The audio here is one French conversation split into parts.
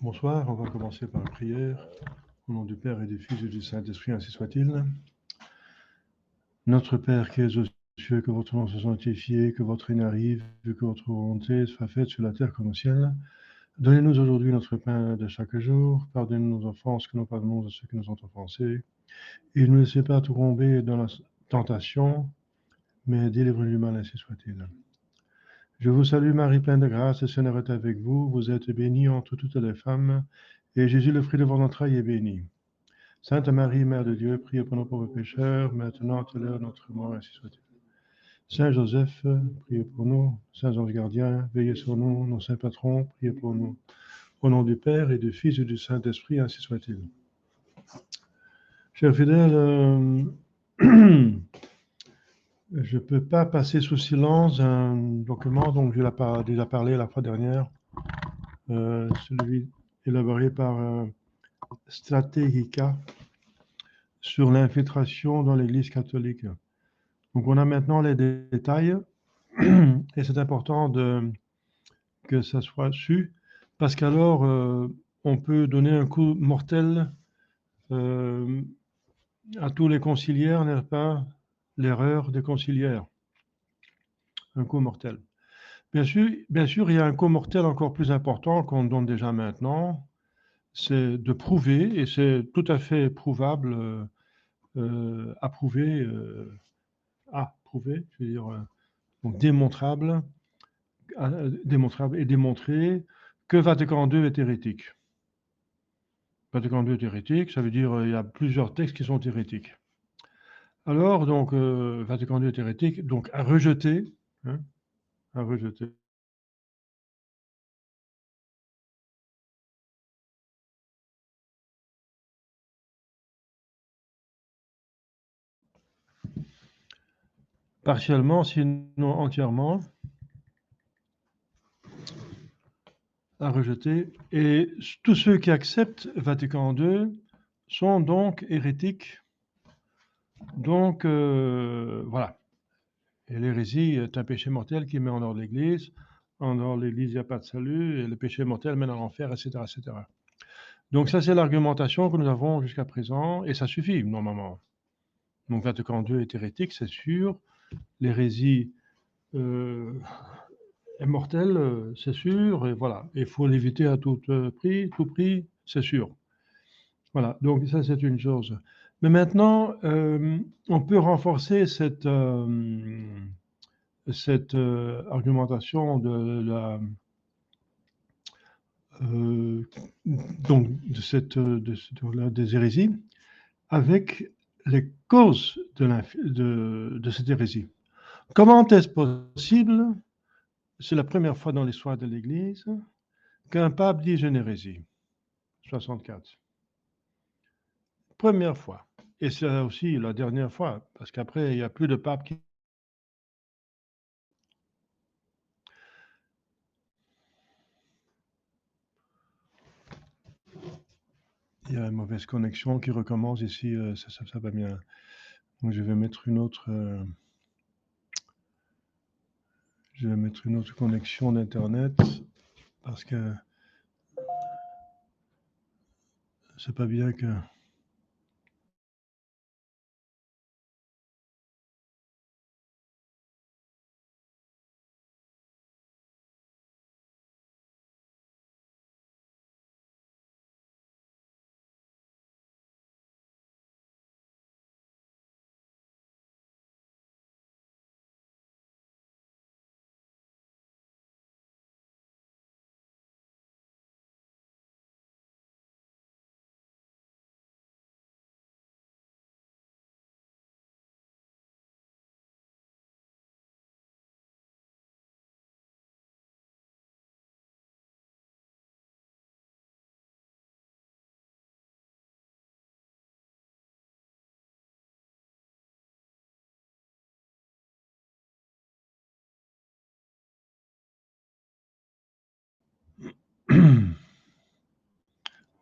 Bonsoir, on va commencer par la prière. Au nom du Père et du Fils et du Saint-Esprit, ainsi soit-il. Notre Père qui es aux cieux, que votre nom soit sanctifié, que votre règne arrive, que votre volonté soit faite sur la terre comme au ciel. Donnez-nous aujourd'hui notre pain de chaque jour. Pardonnez-nous nos offenses, que nous pardonnons à ceux qui nous ont offensés. Et ne nous laissez pas tomber dans la tentation, mais délivrez-nous du mal, ainsi soit-il. Je vous salue Marie, pleine de grâce, le Seigneur est avec vous. Vous êtes bénie entre toutes les femmes, et Jésus, le fruit de vos entrailles, est béni. Sainte Marie, Mère de Dieu, priez pour nos pauvres pécheurs, maintenant et à l'heure de notre mort, ainsi soit-il. Saint Joseph, priez pour nous. Saints anges gardiens, veillez sur nous. Nos saints patrons, priez pour nous. Au nom du Père et du Fils et du Saint-Esprit, ainsi soit-il. Chers fidèles, je ne peux pas passer sous silence un document dont je l'ai déjà parlé la fois dernière, celui élaboré par Strategica sur l'infiltration dans l'Église catholique. Donc on a maintenant les détails et c'est important que ça soit su parce qu'alors on peut donner un coup mortel à tous les conciliaires, n'est-ce pas? L'erreur des conciliaires. Un coup mortel. Bien sûr, il y a un coup mortel encore plus important qu'on donne déjà maintenant, c'est de prouver, et c'est tout à fait prouvable, approuvé, je veux dire, donc démontrable et démontré que Vatican II est hérétique. Vatican II est hérétique, ça veut dire il y a plusieurs textes qui sont hérétiques. Alors, donc, Vatican II est hérétique, donc à rejeter, à rejeter. Partiellement, sinon entièrement, à rejeter. Et tous ceux qui acceptent Vatican II sont donc hérétiques. Donc, voilà. Et l'hérésie est un péché mortel qui met en dehors de l'Église. En dehors de l'Église, il n'y a pas de salut, et le péché mortel mène à l'enfer, etc., etc. Donc ça, c'est l'argumentation que nous avons jusqu'à présent, et ça suffit, normalement. Donc Vatican II est hérétique, c'est sûr. L'hérésie est mortelle, c'est sûr, et voilà. Il faut l'éviter à tout prix, c'est sûr. Voilà, donc ça, c'est une chose. Mais maintenant, on peut renforcer cette argumentation des hérésies avec les causes de cette hérésie. Comment est-ce possible? C'est la première fois dans l'histoire de l'Église qu'un pape dit une hérésie. 64. Première fois. Et c'est aussi la dernière fois, parce qu'après, il n'y a plus de pape qui... Il y a une mauvaise connexion qui recommence ici, ça va bien. Donc je vais mettre une autre connexion d'internet parce que c'est pas bien que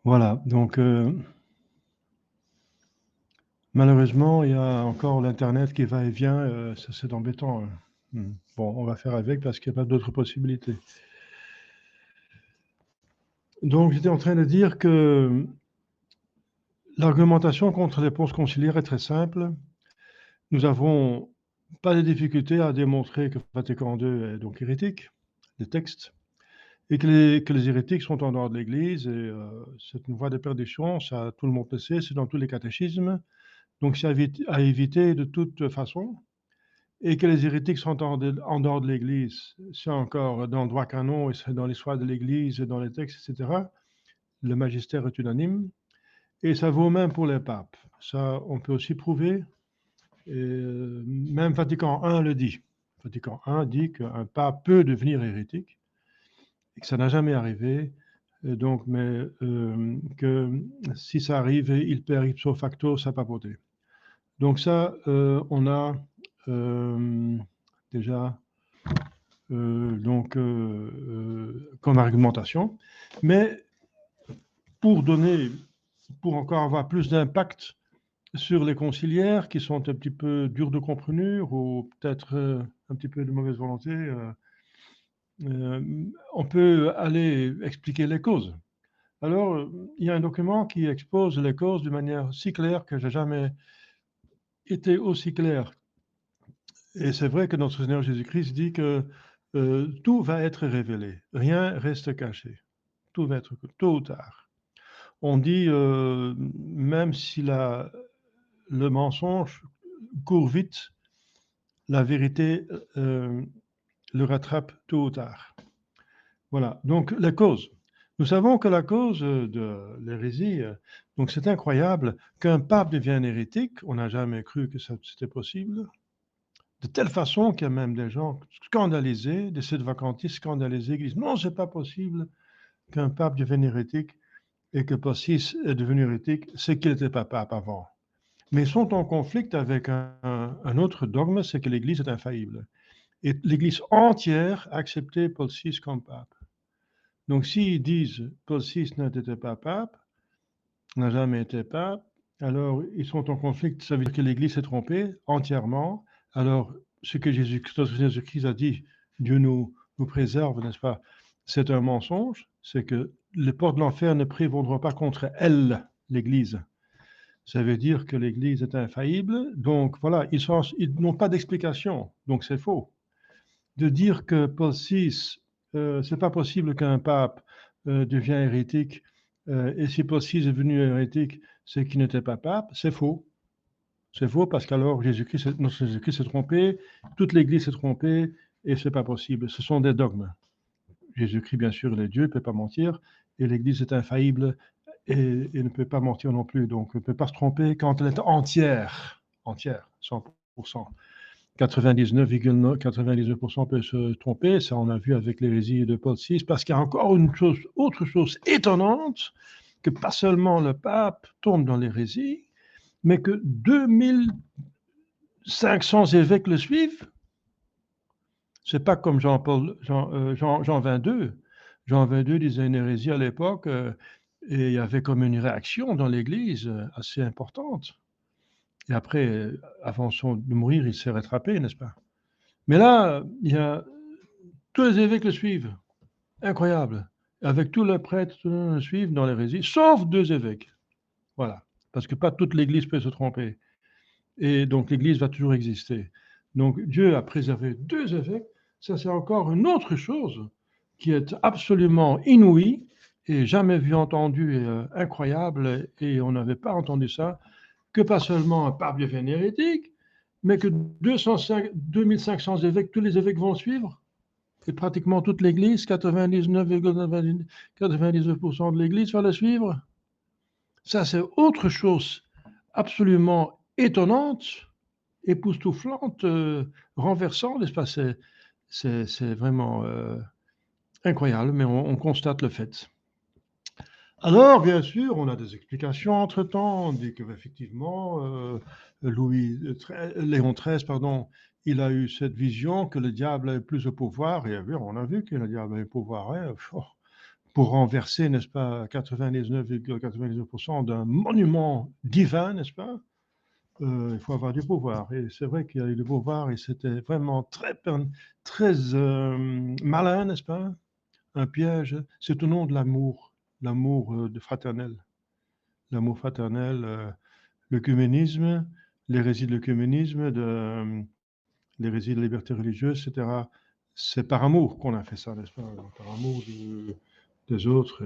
voilà, donc malheureusement, il y a encore l'internet qui va et vient, c'est embêtant. Bon, on va faire avec parce qu'il n'y a pas d'autres possibilités. Donc, j'étais en train de dire que l'argumentation contre les ponces conciliaires est très simple. Nous n'avons pas de difficulté à démontrer que Vatican II est donc hérétique, les textes, et que les hérétiques sont en dehors de l'Église. Et c'est une voie de perdition, ça tout le monde le sait, c'est dans tous les catéchismes. Donc, c'est à éviter de toute façon. Et que les hérétiques sont en dehors de l'Église, c'est encore dans le droit canon et c'est dans l'histoire de l'Église et dans les textes, etc. Le magistère est unanime. Et ça vaut même pour les papes. Ça, on peut aussi prouver. Et même Vatican I le dit. Vatican I dit qu'un pape peut devenir hérétique et que ça n'a jamais arrivé. Donc, mais que si ça arrive, il perd ipso facto sa papauté. Donc ça, on a déjà donc, comme argumentation. Mais pour donner, pour encore avoir plus d'impact sur les conciliaires qui sont un petit peu durs de comprenure ou peut-être un petit peu de mauvaise volonté, on peut aller expliquer les causes. Alors, il y a un document qui expose les causes d'une manière si claire que j'ai jamais été aussi clair. Et c'est vrai que notre Seigneur Jésus-Christ dit que tout va être révélé, rien reste caché, tout va être tôt ou tard. On dit même si le mensonge court vite, la vérité le rattrape tôt ou tard. Voilà, donc les causes. Nous savons que la cause de l'hérésie, donc c'est incroyable qu'un pape devienne hérétique, on n'a jamais cru que c'était possible, de telle façon qu'il y a même des gens scandalisés, des sédevacantistes scandalisés, qui disent non, c'est pas possible qu'un pape devienne hérétique et que Paul VI est devenu hérétique, c'est qu'il n'était pas pape avant. Mais ils sont en conflit avec un autre dogme, c'est que l'Église est infaillible. Et l'Église entière a accepté Paul VI comme pape. Donc s'ils disent Paul VI n'était pas pape, n'a jamais été pape, alors ils sont en conflit, ça veut dire que l'Église s'est trompée entièrement. Alors ce que Jésus-Christ a dit, Dieu nous préserve, n'est-ce pas? C'est un mensonge, c'est que les portes de l'enfer ne prévaudront pas contre elle, l'Église. Ça veut dire que l'Église est infaillible, donc voilà, ils n'ont pas d'explication, donc c'est faux. De dire que Paul VI, c'est pas possible qu'un pape devienne hérétique, et si Paul VI est devenu hérétique, c'est qu'il n'était pas pape, c'est faux. C'est faux parce qu'alors notre Jésus-Christ s'est trompé, toute l'Église s'est trompée, et c'est pas possible. Ce sont des dogmes. Jésus-Christ, bien sûr, il est Dieu, il ne peut pas mentir, et l'Église est infaillible et ne peut pas mentir non plus. Donc, elle ne peut pas se tromper quand elle est entière, 100%. 99,99% peut se tromper, ça on a vu avec l'hérésie de Paul VI, parce qu'il y a encore autre chose étonnante, que pas seulement le pape tombe dans l'hérésie, mais que 2500 évêques le suivent. C'est pas comme Jean 22. Jean 22 disait une hérésie à l'époque, et il y avait comme une réaction dans l'Église assez importante. Et après, avant de mourir, il s'est rattrapé, n'est-ce pas? Mais là, il y a tous les évêques le suivent. Incroyable. Avec tous les prêtres, tout le monde le suivent dans l'hérésie, sauf 2 évêques. Voilà. Parce que pas toute l'Église peut se tromper. Et donc l'Église va toujours exister. Donc Dieu a préservé 2 évêques. Ça, c'est encore une autre chose qui est absolument inouïe et jamais vue, entendue, et incroyable. Et on n'avait pas entendu ça, que pas seulement un pape devienne hérétique, mais que 2500 évêques, tous les évêques vont le suivre. Et pratiquement toute l'Église, 99,99% de l'Église va le suivre. Ça, c'est autre chose absolument étonnante, époustouflante, renversante, n'est-ce pas? C'est vraiment incroyable, mais on constate le fait. Alors, bien sûr, on a des explications entre-temps. On dit qu'effectivement, Léon XIII, pardon, il a eu cette vision que le diable avait plus de pouvoir, et on a vu que le diable avait le pouvoir, hein, pour renverser, n'est-ce pas, 99,99% d'un monument divin, n'est-ce pas? Il faut avoir du pouvoir. Et c'est vrai qu'il a eu du pouvoir, et c'était vraiment très malin, n'est-ce pas? Un piège, c'est au nom de l'amour. l'amour fraternel. L'amour fraternel, l'œcuménisme, l'hérésie de l'œcuménisme, l'hérésie de la liberté religieuse, etc. C'est par amour qu'on a fait ça, n'est-ce pas? Par amour des autres.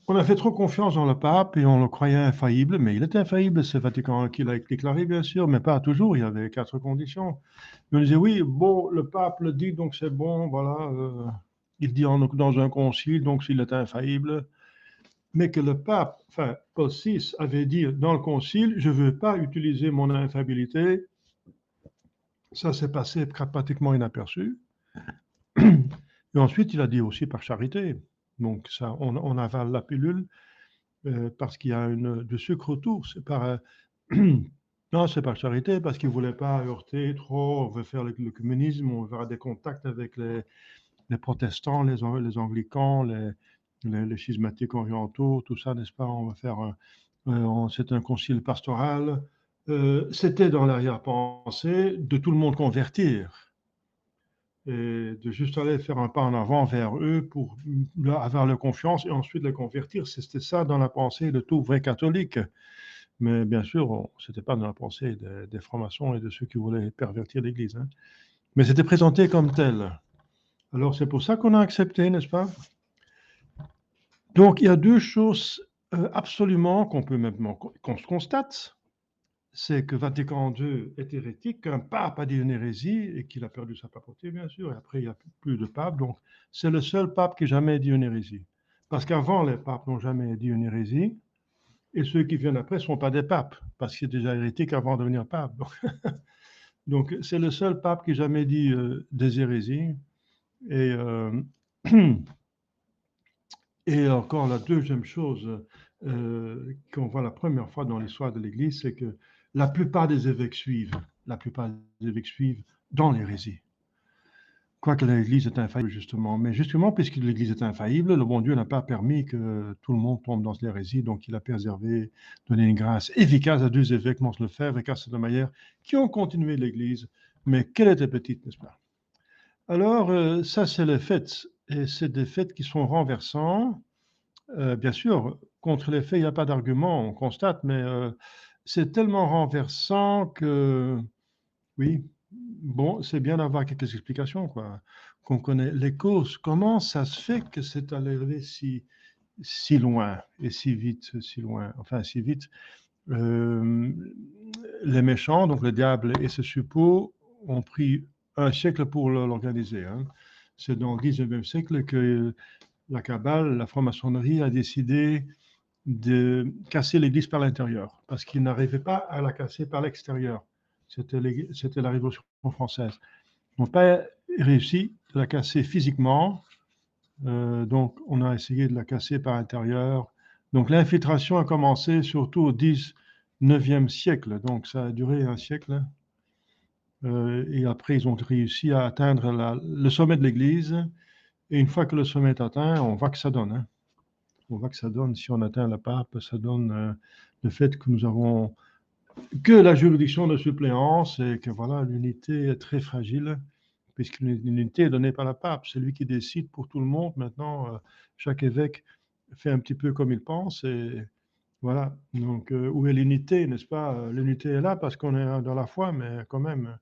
On a fait trop confiance dans le pape et on le croyait infaillible, mais il était infaillible, c'est Vatican qui l'a déclaré, bien sûr, mais pas toujours, il y avait 4 conditions. Mais on disait, oui, bon, le pape le dit, donc c'est bon, voilà, il dit dans un concile, donc s'il est infaillible, mais que le pape, enfin, Paul VI avait dit dans le concile, je ne veux pas utiliser mon infaillibilité, ça s'est passé pratiquement inaperçu. Et ensuite, il a dit aussi par charité. Donc, ça, on avale la pilule parce qu'il y a du sucre autour. C'est par, non, c'est par charité parce qu'il ne voulait pas heurter trop. On veut faire le communisme, on veut avoir des contacts avec les protestants, les anglicans, les schismatiques orientaux, tout ça, n'est-ce pas? On va faire c'est un concile pastoral. C'était dans l'arrière-pensée de tout le monde convertir et de juste aller faire un pas en avant vers eux pour avoir leur confiance et ensuite les convertir. C'était ça dans la pensée de tout vrai catholique. Mais bien sûr, ce n'était pas dans la pensée des francs-maçons et de ceux qui voulaient pervertir l'Église. Hein. Mais c'était présenté comme tel. Alors c'est pour ça qu'on a accepté, n'est-ce pas? Donc il y a 2 choses absolument qu'on peut maintenant qu'on se constate. C'est que Vatican II est hérétique, qu'un pape a dit une hérésie et qu'il a perdu sa papauté, bien sûr, et après il n'y a plus de pape, donc c'est le seul pape qui n'a jamais dit une hérésie. Parce qu'avant, les papes n'ont jamais dit une hérésie, et ceux qui viennent après ne sont pas des papes, parce qu'il est déjà hérétique avant de devenir pape. Donc c'est le seul pape qui n'a jamais dit des hérésies. Et, et encore la deuxième chose qu'on voit la première fois dans l'histoire de l'Église, c'est que la plupart des évêques suivent. La plupart des évêques suivent dans l'hérésie. Quoique l'Église est infaillible, justement. Mais justement, puisque l'Église est infaillible, le bon Dieu n'a pas permis que tout le monde tombe dans l'hérésie, donc il a préservé, donné une grâce efficace à 2 évêques, Mons Lefebvre et Castell de Maillère, qui ont continué l'Église, mais qu'elle était petite, n'est-ce pas? Alors, ça, c'est les faits, et c'est des faits qui sont renversants. Bien sûr, contre les faits, il n'y a pas d'argument, on constate, mais c'est tellement renversant que, oui, bon, c'est bien d'avoir quelques explications, quoi, qu'on connaît les causes. Comment ça se fait que c'est allé si loin et si vite, si loin, enfin si vite les méchants, donc le diable et ses suppôts, ont pris un siècle pour l'organiser. Hein. C'est dans le 19e siècle que la Kabbale, la franc-maçonnerie, a décidé de casser l'Église par l'intérieur, parce qu'ils n'arrivaient pas à la casser par l'extérieur. C'était la Révolution française. Ils n'ont pas réussi à la casser physiquement, donc on a essayé de la casser par l'intérieur. Donc l'infiltration a commencé surtout au 19e siècle, donc ça a duré un siècle. Et après, ils ont réussi à atteindre le sommet de l'Église. Et une fois que le sommet est atteint, on voit que ça donne. Hein. On voit que ça donne, si on atteint le pape, ça donne le fait que nous avons que la juridiction de suppléance et que voilà, l'unité est très fragile, puisque l'unité est donnée par le pape. C'est lui qui décide pour tout le monde. Maintenant, chaque évêque fait un petit peu comme il pense et voilà. Donc, où est l'unité, n'est-ce pas? L'unité est là parce qu'on est dans la foi, mais quand même,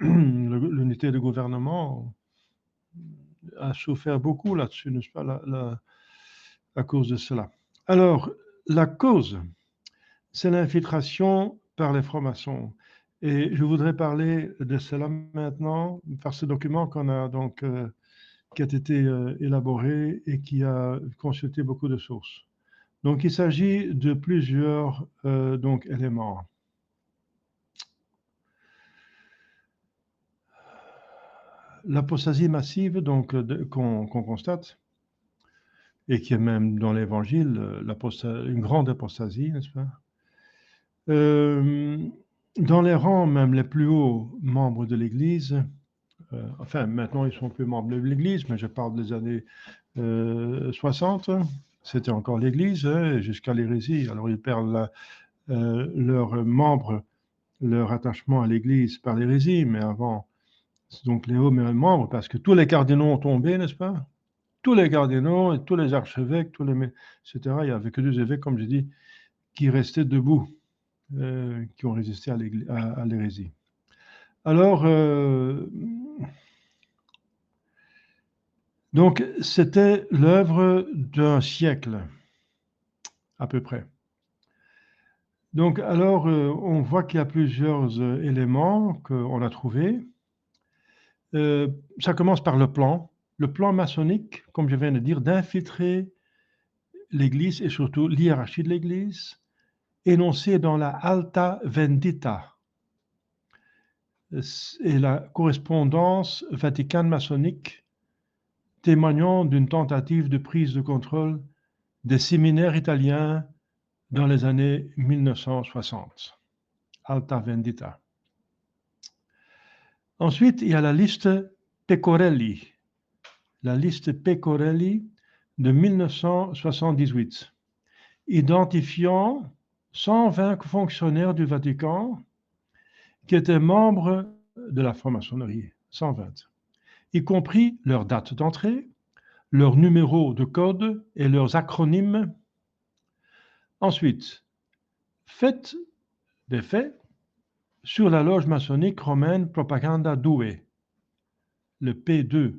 l'unité du gouvernement a souffert beaucoup là-dessus, n'est-ce pas, à cause de cela. Alors, la cause, c'est l'infiltration par les francs-maçons. Et je voudrais parler de cela maintenant par ce document qu'on a donc, qui a été élaboré et qui a consulté beaucoup de sources. Donc, il s'agit de plusieurs donc, éléments. L'apostasie massive donc, qu'on constate, et qui est même dans l'Évangile, une grande apostasie, n'est-ce pas? Dans les rangs même les plus hauts membres de l'Église, enfin maintenant ils sont plus membres de l'Église, mais je parle des années 60, c'était encore l'Église hein, jusqu'à l'hérésie. Alors ils perdent leurs membres, leur attachement à l'Église par l'hérésie, mais avant, donc les hauts membres, parce que tous les cardinaux ont tombé, n'est-ce pas? tous les cardinaux, et tous les archevêques, etc. Il n'y avait que 2 évêques, comme j'ai dit, qui restaient debout, qui ont résisté à l'hérésie. Alors, donc, c'était l'œuvre d'un siècle, à peu près. Donc, alors, on voit qu'il y a plusieurs éléments qu'on a trouvés. Ça commence par le plan maçonnique, comme je viens de dire, d'infiltrer l'Église et surtout l'hiérarchie de l'Église, énoncé dans la Alta Vendita et la correspondance vaticane maçonnique témoignant d'une tentative de prise de contrôle des séminaires italiens dans les années 1960. Alta Vendita. Ensuite, il y a la liste Pecorelli. La liste Pecorelli de 1978, identifiant 120 fonctionnaires du Vatican qui étaient membres de la franc-maçonnerie, 120, y compris leur date d'entrée, leur numéro de code et leurs acronymes. Ensuite, faites des faits sur la loge maçonnique romaine Propaganda Due, le P2,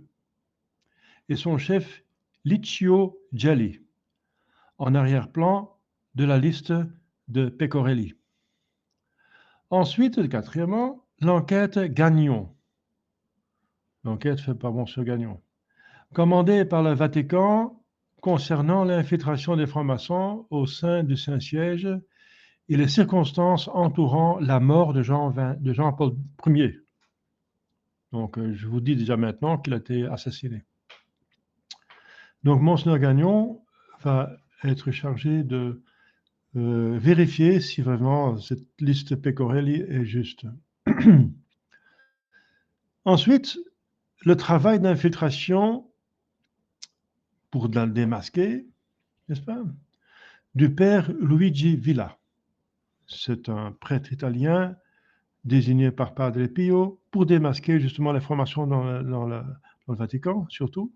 et son chef Licio Gelli, en arrière-plan de la liste de Pecorelli. Ensuite, quatrièmement, l'enquête Gagnon. L'enquête faite par Monsieur Gagnon, commandée par le Vatican concernant l'infiltration des francs-maçons au sein du Saint-Siège et les circonstances entourant la mort de Jean-Paul Ier. Donc, je vous dis déjà maintenant qu'il a été assassiné. Donc, Monseigneur Gagnon va être chargé de vérifier si vraiment cette liste Pecorelli est juste. Ensuite, le travail d'infiltration pour la démasquer, n'est-ce pas, du père Luigi Villa. C'est un prêtre italien désigné par Padre Pio pour démasquer justement les formations dans le Vatican, surtout,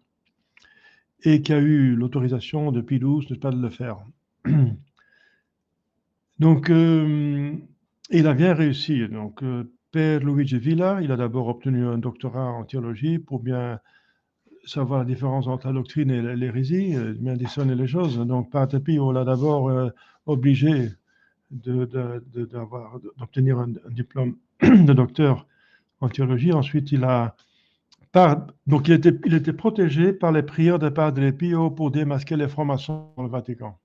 et qui a eu l'autorisation de Pie XII, n'est-ce pas, de le faire. Donc, il a bien réussi. Donc, Père Luigi Villa, il a d'abord obtenu un doctorat en théologie pour bien savoir la différence entre la doctrine et l'hérésie, bien discerner les choses. Donc, Padre Pio l'a d'abord obligé d'obtenir un diplôme de docteur en théologie. Ensuite, il était protégé par les prières de Padre Pio pour démasquer les francs-maçons dans le Vatican.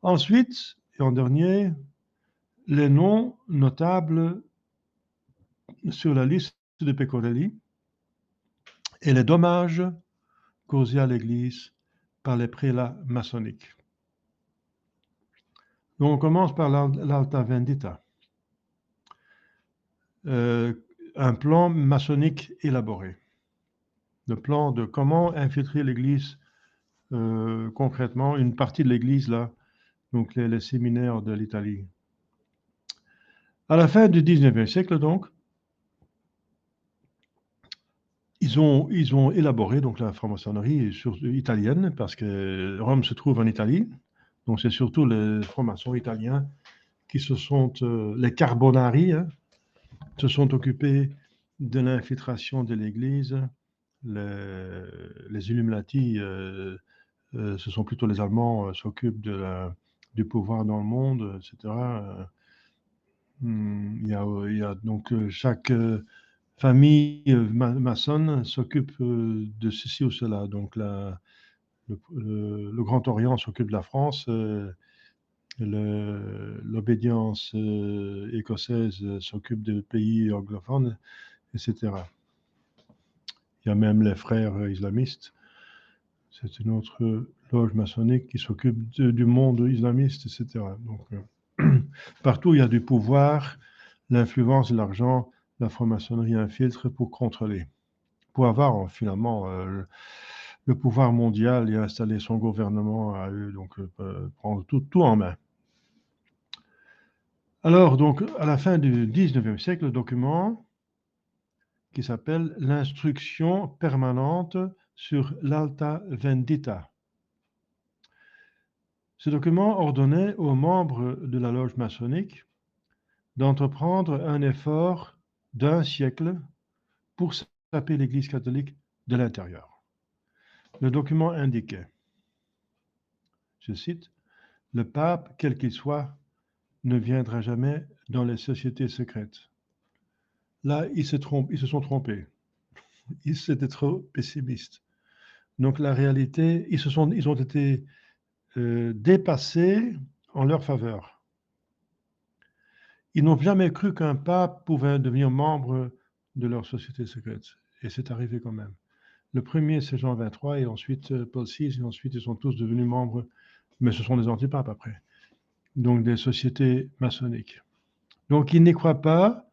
Ensuite, et en dernier, les noms notables sur la liste de Pecorelli et les dommages causés à l'Église par les prélats maçonniques. Donc, on commence par l'Alta Vendita. Un plan maçonnique élaboré. Le plan de comment infiltrer l'Église concrètement, une partie de l'Église là, donc les séminaires de l'Italie. À la fin du 19e siècle, donc, ils ont élaboré donc la franc-maçonnerie italienne, parce que Rome se trouve en Italie, donc c'est surtout les francs-maçons italiens qui se sont, les Carbonari, se sont occupés de l'infiltration de l'Église. Les Illuminati, ce sont plutôt les Allemands, s'occupent du pouvoir dans le monde, etc. Il y a donc chaque famille maçonne s'occupe de ceci ou cela. Donc le Grand Orient s'occupe de la France, l'obédience écossaise s'occupe des pays anglophones, etc. Il y a même les frères islamistes. C'est une autre loge maçonnique qui s'occupe du monde islamiste, etc. Donc, partout il y a du pouvoir, l'influence de l'argent, la franc-maçonnerie infiltre pour contrôler, pour avoir finalement le pouvoir mondial et installer son gouvernement à eux, donc prendre tout en main. Alors, donc, à la fin du 19e siècle, le document qui s'appelle l'Instruction permanente sur l'Alta Vendita. Ce document ordonnait aux membres de la loge maçonnique d'entreprendre un effort d'1 siècle pour saper l'Église catholique de l'intérieur. Le document indiquait, je cite, « Le pape, quel qu'il soit, ne viendra jamais dans les sociétés secrètes. » Là, ils se sont trompés. Ils étaient trop pessimistes. Donc la réalité, ils ont été dépassés en leur faveur. Ils n'ont jamais cru qu'un pape pouvait devenir membre de leur société secrète. Et c'est arrivé quand même. Le premier, c'est Jean XXIII, et ensuite Paul VI, et ensuite ils sont tous devenus membres, mais ce sont des antipapes après, donc des sociétés maçonniques. Donc ils n'y croient pas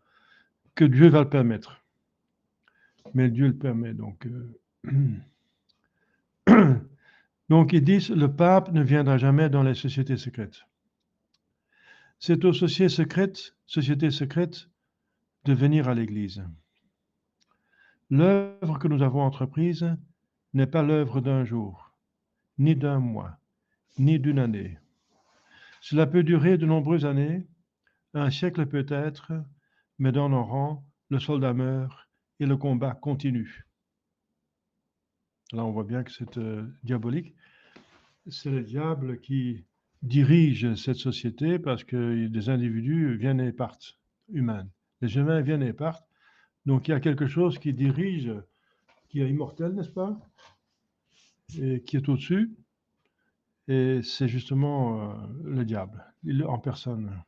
que Dieu va le permettre. Mais Dieu le permet, donc... Donc ils disent, le pape ne viendra jamais dans les sociétés secrètes. C'est aux sociétés secrètes de venir à l'Église. L'œuvre que nous avons entreprise n'est pas l'œuvre d'un jour, ni d'un mois, ni d'une année. Cela peut durer de nombreuses années, un siècle peut-être, mais dans nos rangs, le soldat meurt et le combat continue. Là, on voit bien que c'est diabolique. C'est le diable qui dirige cette société parce que des individus viennent et partent, humains. Les humains viennent et partent. Donc, il y a quelque chose qui dirige, qui est immortel, n'est-ce pas? Et qui est au-dessus. Et c'est justement le diable, en personne.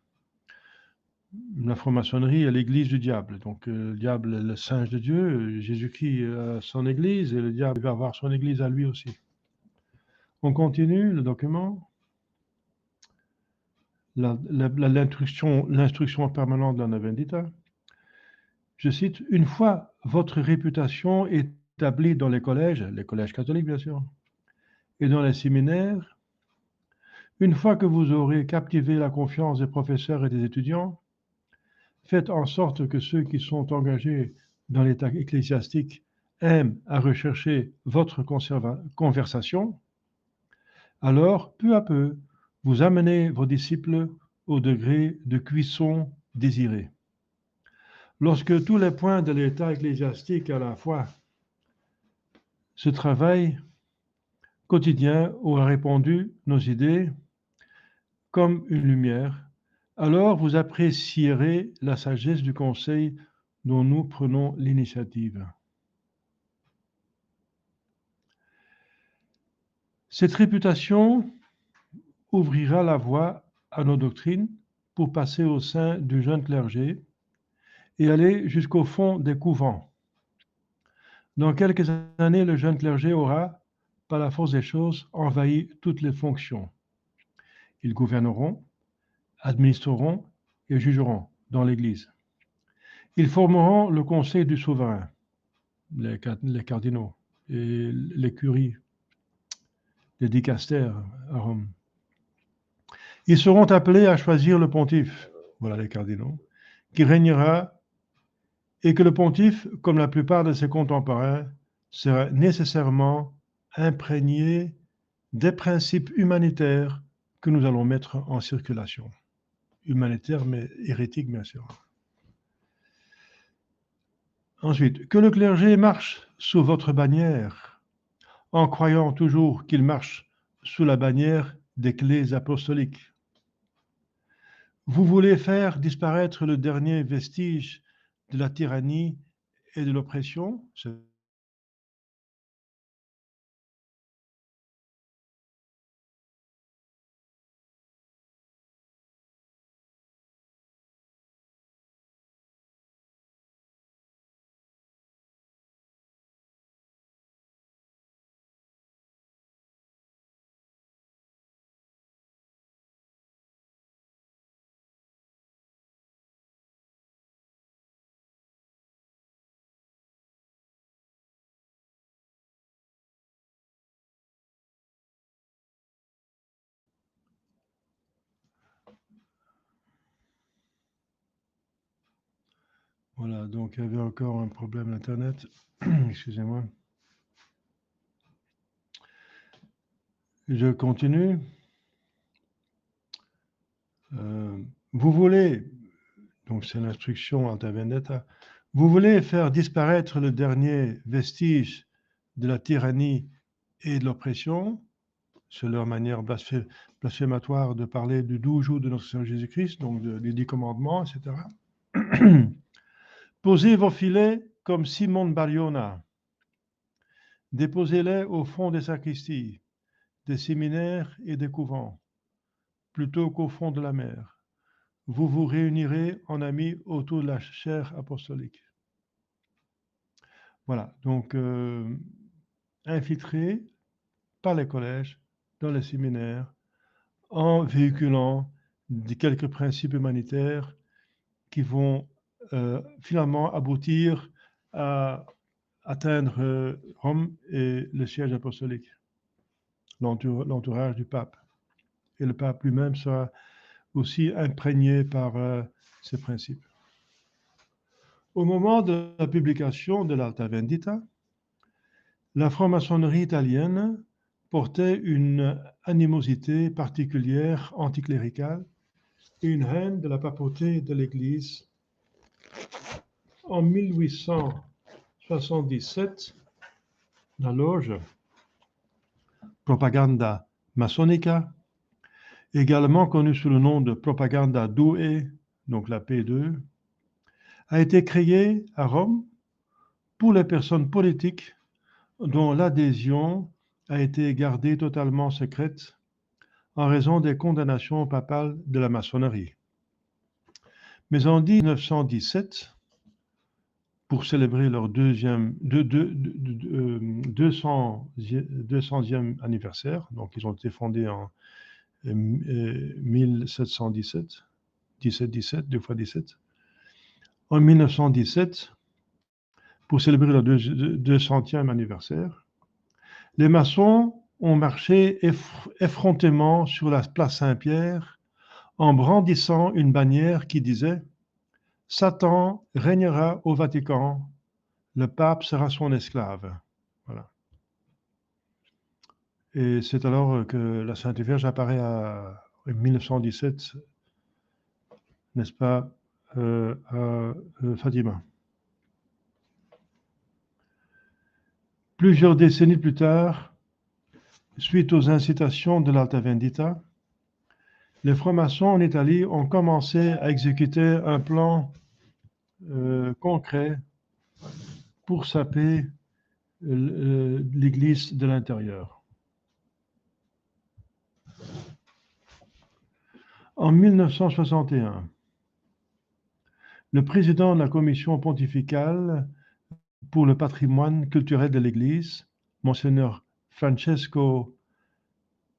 La franc-maçonnerie est l'église du diable. Donc, le diable est le singe de Dieu, Jésus-Christ a son église, et le diable va avoir son église à lui aussi. On continue le document. L'instruction permanente dans la Vendita. Je cite, « Une fois votre réputation établie dans les collèges catholiques bien sûr, et dans les séminaires, une fois que vous aurez captivé la confiance des professeurs et des étudiants, faites en sorte que ceux qui sont engagés dans l'état ecclésiastique aiment à rechercher votre conversation, alors, peu à peu, vous amenez vos disciples au degré de cuisson désiré. Lorsque tous les points de l'état ecclésiastique à la fois ce travail quotidien aura répandu nos idées comme une lumière, alors vous apprécierez la sagesse du conseil dont nous prenons l'initiative. Cette réputation ouvrira la voie à nos doctrines pour passer au sein du jeune clergé et aller jusqu'au fond des couvents. Dans quelques années, le jeune clergé aura, par la force des choses, envahi toutes les fonctions. Ils gouverneront, administreront et jugeront dans l'Église. Ils formeront le conseil du souverain, les cardinaux et les curies, les dicastères à Rome. Ils seront appelés à choisir le pontife, voilà les cardinaux, qui régnera, et que le pontife, comme la plupart de ses contemporains, sera nécessairement imprégné des principes humanitaires que nous allons mettre en circulation. Humanitaires, mais hérétiques, bien sûr. Ensuite, que le clergé marche sous votre bannière, en croyant toujours qu'il marche sous la bannière des clés apostoliques. Vous voulez faire disparaître le dernier vestige de la tyrannie et de l'oppression, Voilà, donc il y avait encore un problème d'Internet. Excusez-moi. Je continue. Vous voulez, donc c'est l'instruction Alta Vendita, vous voulez faire disparaître le dernier vestige de la tyrannie et de l'oppression, c'est leur manière blasphématoire de parler du 12 jours de notre Seigneur Jésus-Christ, donc des 10 commandements, etc. Posez vos filets comme Simon Bariona. Déposez-les au fond des sacristies, des séminaires et des couvents, plutôt qu'au fond de la mer. Vous vous réunirez en amis autour de la chaire apostolique. Voilà, donc infiltré par les collèges, dans les séminaires, en véhiculant quelques principes humanitaires qui vont finalement aboutir à atteindre Rome et le siège apostolique, l'entourage du pape. Et le pape lui-même sera aussi imprégné par ces principes. Au moment de la publication de l'Alta Vendita, la franc-maçonnerie italienne portait une animosité particulière anticléricale et une haine de la papauté et de l'Église. En 1877, la loge Propaganda Massonica, également connue sous le nom de Propaganda Due, donc la P2, a été créée à Rome pour les personnes politiques dont l'adhésion a été gardée totalement secrète en raison des condamnations papales de la maçonnerie. Mais en 1917, pour célébrer leur 200e anniversaire, donc ils ont été fondés en 1717, 1717, 2 fois 17. En 1917, pour célébrer leur 200e anniversaire, les maçons ont marché effrontément sur la place Saint-Pierre en brandissant une bannière qui disait « Satan régnera au Vatican, le pape sera son esclave ». Voilà. Et c'est alors que la Sainte Vierge apparaît en 1917, n'est-ce pas, à Fatima. Plusieurs décennies plus tard, suite aux incitations de l'Alta Vendita, les francs-maçons en Italie ont commencé à exécuter un plan concret pour saper l'Église de l'intérieur. En 1961, le président de la commission pontificale pour le patrimoine culturel de l'Église, Monseigneur Francesco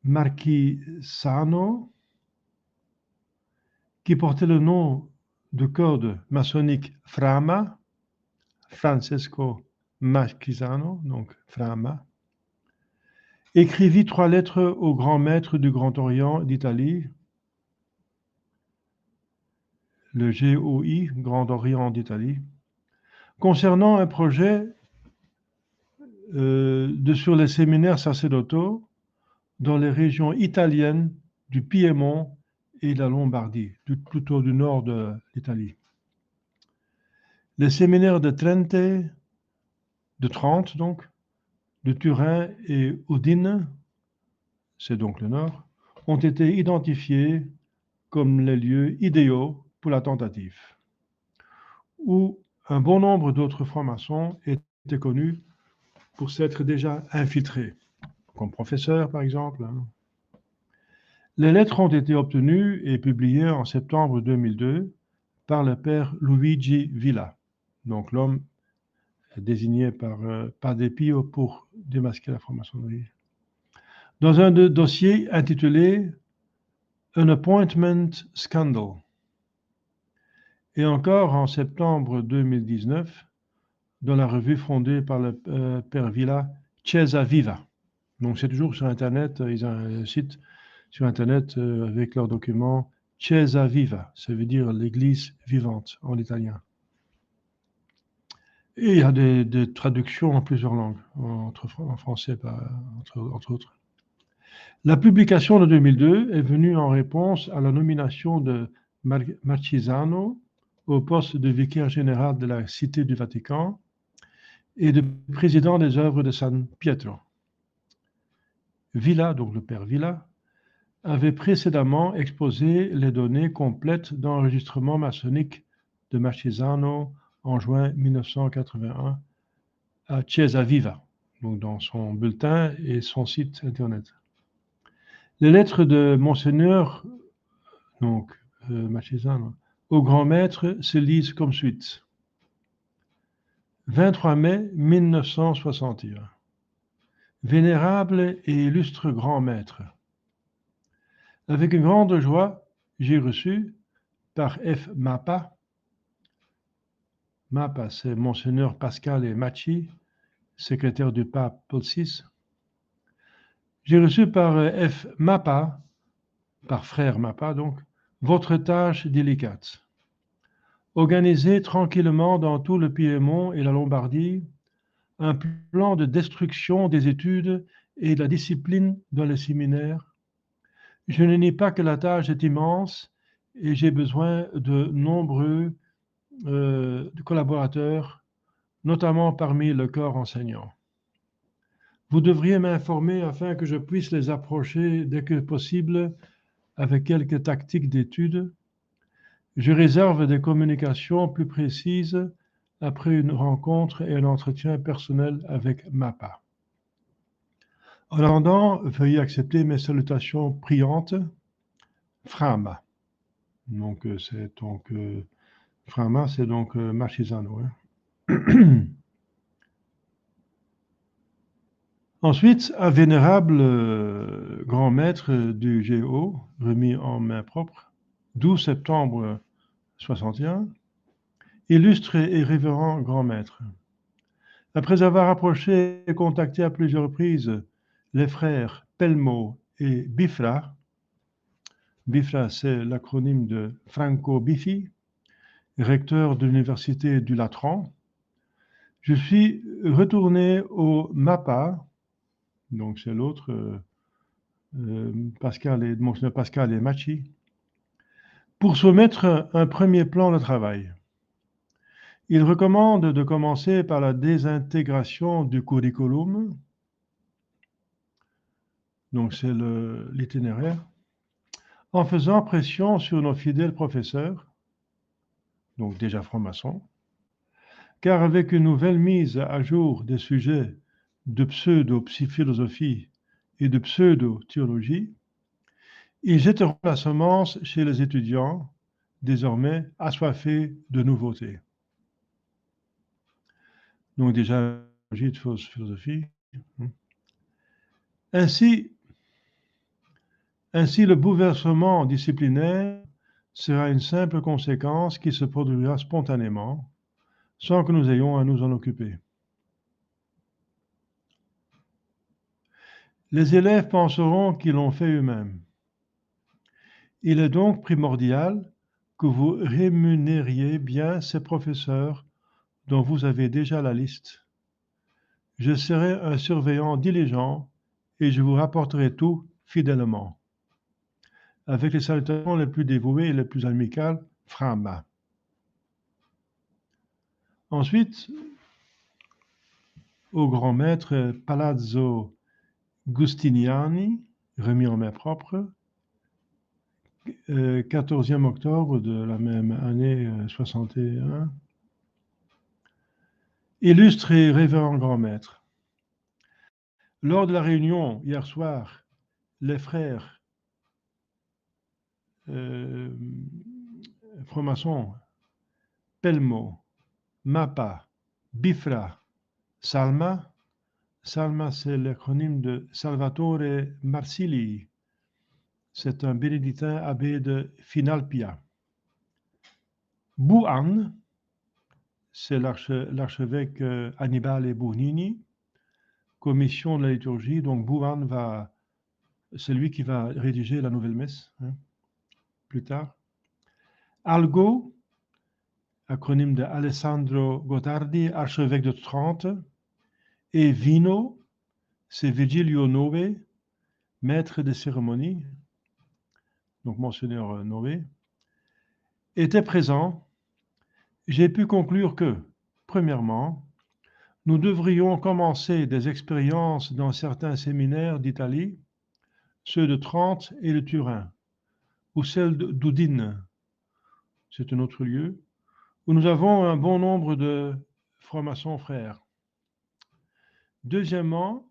Marchisano, qui portait le nom de code maçonnique Frama, Francesco Marchisano, donc Frama, écrivit 3 lettres au grand maître du Grand Orient d'Italie, le GOI, Grand Orient d'Italie, concernant un projet sur les séminaires sacerdotaux dans les régions italiennes du Piémont et de la Lombardie, plutôt du nord de l'Italie. Les séminaires de Trente donc, de Turin et Udine, c'est donc le nord, ont été identifiés comme les lieux idéaux pour la tentative, où un bon nombre d'autres francs-maçons étaient connus pour s'être déjà infiltrés, comme professeurs par exemple. Les lettres ont été obtenues et publiées en septembre 2002 par le père Luigi Villa, donc l'homme désigné par Padre Pio pour démasquer la franc-maçonnerie, dans un dossier intitulé An Appointment Scandal. Et encore en septembre 2019, dans la revue fondée par le père Villa, Chiesa Viva. Donc c'est toujours sur Internet, ils ont un site sur Internet avec leurs documents Chiesa Viva, ça veut dire l'église vivante en italien. Et il y a des traductions en plusieurs langues, en français entre autres. La publication de 2002 est venue en réponse à la nomination de Marcisano au poste de vicaire général de la Cité du Vatican et de président des œuvres de San Pietro. Villa, donc le père Villa, avait précédemment exposé les données complètes d'enregistrement maçonnique de Marcisano en juin 1981 à Chiesa Viva, donc dans son bulletin et son site internet. Les lettres de Monseigneur, donc Marcisano, au grand maître se lisent comme suit. 23 mai 1961. Vénérable et illustre grand maître, avec une grande joie, j'ai reçu par F. Mappa, Mappa c'est Monseigneur Pascal et Macchi, secrétaire du pape Paul VI, j'ai reçu par F. Mappa, par frère Mappa donc, votre tâche délicate. Organisez tranquillement dans tout le Piémont et la Lombardie un plan de destruction des études et de la discipline dans les séminaires. Je ne nie pas que la tâche est immense et j'ai besoin de nombreux collaborateurs, notamment parmi le corps enseignant. Vous devriez m'informer afin que je puisse les approcher dès que possible avec quelques tactiques d'étude. Je réserve des communications plus précises après une rencontre et un entretien personnel avec Mappa. En attendant, veuillez accepter mes salutations priantes. Frama. Donc, Frama, c'est donc Marcisano. Hein. Ensuite, un vénérable grand maître du GO, remis en main propre, 12 septembre 61, illustre et révérend grand maître. Après avoir approché et contacté à plusieurs reprises les frères Pelmo et Bifra, Bifra c'est l'acronyme de Franco Biffi, recteur de l'université du Latran, je suis retourné au Mappa, donc c'est l'autre, Monseigneur Pascal et Macchi, pour soumettre un premier plan de travail. Il recommande de commencer par la désintégration du curriculum, donc c'est l'itinéraire, en faisant pression sur nos fidèles professeurs, donc déjà francs-maçons, car avec une nouvelle mise à jour des sujets de pseudo-philosophie et de pseudo-théologie, ils jetteront la semence chez les étudiants, désormais assoiffés de nouveautés. Donc déjà, de fausse philosophie. Ainsi, le bouleversement disciplinaire sera une simple conséquence qui se produira spontanément, sans que nous ayons à nous en occuper. Les élèves penseront qu'ils l'ont fait eux-mêmes. Il est donc primordial que vous rémunériez bien ces professeurs dont vous avez déjà la liste. Je serai un surveillant diligent et je vous rapporterai tout fidèlement. Avec les salutations les plus dévouées et les plus amicales, Frama. Ensuite, au grand maître Palazzo Giustiniani, remis en main propre, 14e octobre de la même année 61. Illustre et révérend grand maître. Lors de la réunion hier soir, les frères francs-maçons Pelmo, Mappa, Bifra, Salma. Salma, c'est l'acronyme de Salvatore Marsili. C'est un bénédictin abbé de Finalpia. Bouhan, c'est l'archevêque Annibale Burnini, commission de la liturgie. Donc Bouhan c'est lui qui va rédiger la nouvelle messe, plus tard. Algo, acronyme de Alessandro Gottardi, archevêque de Trente. Et Vino, c'est Virgilio Nove, maître des cérémonies, donc Monseigneur Noé, était présent, j'ai pu conclure que, premièrement, nous devrions commencer des expériences dans certains séminaires d'Italie, ceux de Trente et de Turin, ou celle d'Udine, c'est un autre lieu, où nous avons un bon nombre de francs-maçons frères. Deuxièmement,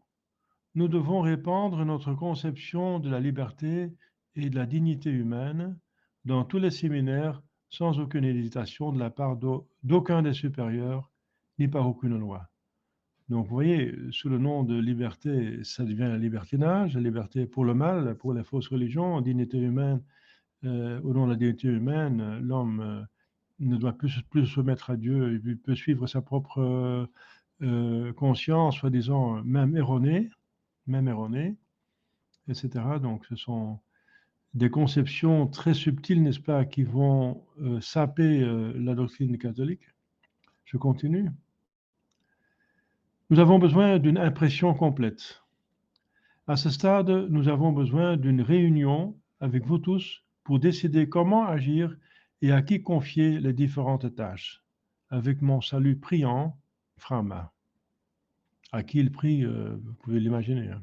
nous devons répandre notre conception de la liberté et de la dignité humaine dans tous les séminaires sans aucune hésitation de la part d'aucun des supérieurs, ni par aucune loi. Donc, vous voyez, sous le nom de liberté, ça devient le libertinage, la liberté pour le mal, pour les fausses religions, dignité humaine, au nom de la dignité humaine, l'homme ne doit plus se soumettre à Dieu, il peut suivre sa propre conscience, soi-disant même erronée, etc. Donc, ce sont des conceptions très subtiles, n'est-ce pas, qui vont saper la doctrine catholique. Je continue. Nous avons besoin d'une impression complète. À ce stade, nous avons besoin d'une réunion avec vous tous pour décider comment agir et à qui confier les différentes tâches. Avec mon salut priant, Frama. À qui il prie, vous pouvez l'imaginer. Hein.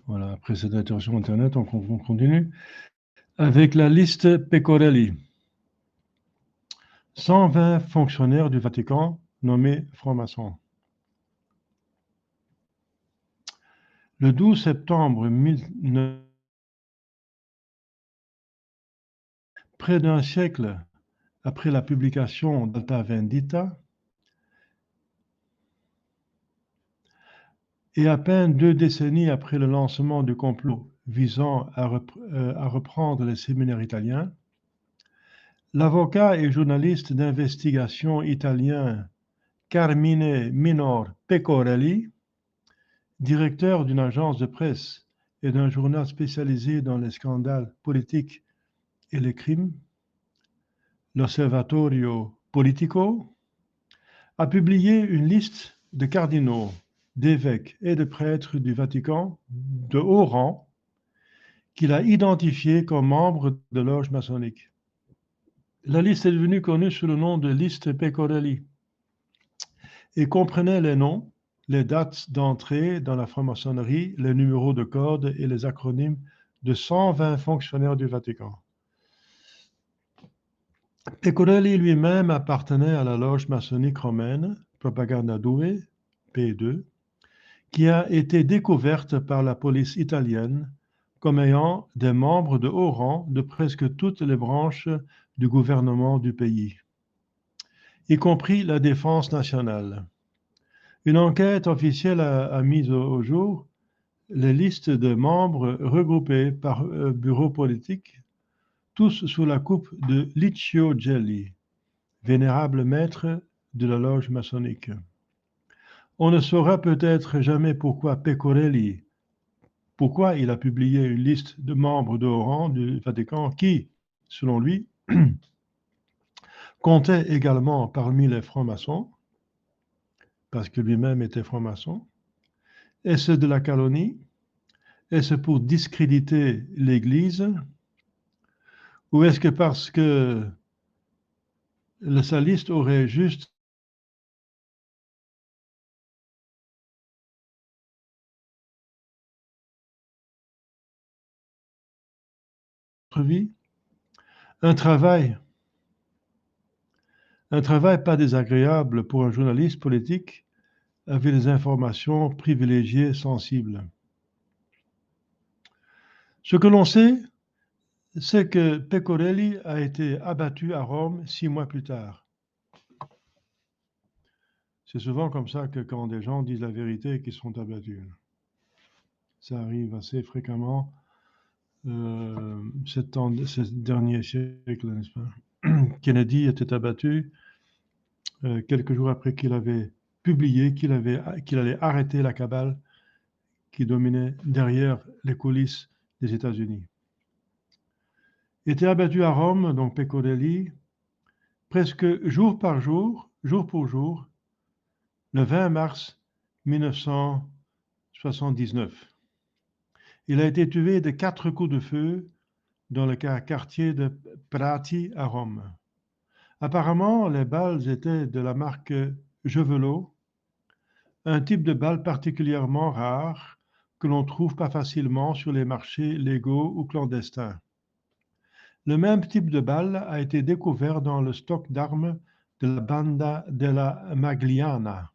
Voilà, après cette interruption Internet, on continue. Avec la liste Pecorelli. 120 fonctionnaires du Vatican nommés francs-maçons. Le 12 septembre 1900, près d'un siècle après la publication d'Alta Vendita, et à peine 2 décennies après le lancement du complot visant à reprendre les séminaires italiens, l'avocat et journaliste d'investigation italien Carmine Minor Pecorelli, directeur d'une agence de presse et d'un journal spécialisé dans les scandales politiques et les crimes, l'Osservatorio Politico, a publié une liste de cardinaux, d'évêques et de prêtres du Vatican de haut rang qu'il a identifiés comme membres de loges maçonniques. La liste est devenue connue sous le nom de liste Pecorelli et comprenait les noms, les dates d'entrée dans la franc-maçonnerie, les numéros de code et les acronymes de 120 fonctionnaires du Vatican. Pecorelli lui-même appartenait à la loge maçonnique romaine Propaganda Due, P2, qui a été découverte par la police italienne comme ayant des membres de haut rang de presque toutes les branches du gouvernement du pays, y compris la défense nationale. Une enquête officielle a mis au jour les listes de membres regroupés par bureau politique, tous sous la coupe de Licio Gelli, vénérable maître de la loge maçonnique. On ne saura peut-être jamais pourquoi Pecorelli, pourquoi il a publié une liste de membres de haut rang du Vatican qui, selon lui, comptait également parmi les francs-maçons, parce que lui-même était franc-maçon. Est-ce de la calomnie? Est-ce pour discréditer l'Église? Ou est-ce que parce que sa liste aurait juste vie? Un travail pas désagréable pour un journaliste politique avec des informations privilégiées sensibles. Ce que l'on sait, c'est que Pecorelli a été abattu à Rome 6 mois plus tard. C'est souvent comme ça que quand des gens disent la vérité qu'ils sont abattus. Ça arrive assez fréquemment ces derniers siècles, n'est-ce pas? Kennedy était abattu quelques jours après qu'il avait publié qu'il allait arrêter la cabale qui dominait derrière les coulisses des États-Unis. Il était abattu à Rome, donc Pecorelli, presque jour pour jour, le 20 mars 1979. Il a été tué de 4 coups de feu dans le quartier de Prati à Rome. Apparemment, les balles étaient de la marque Jevelo, un type de balle particulièrement rare que l'on trouve pas facilement sur les marchés légaux ou clandestins. Le même type de balle a été découvert dans le stock d'armes de la Banda della Magliana,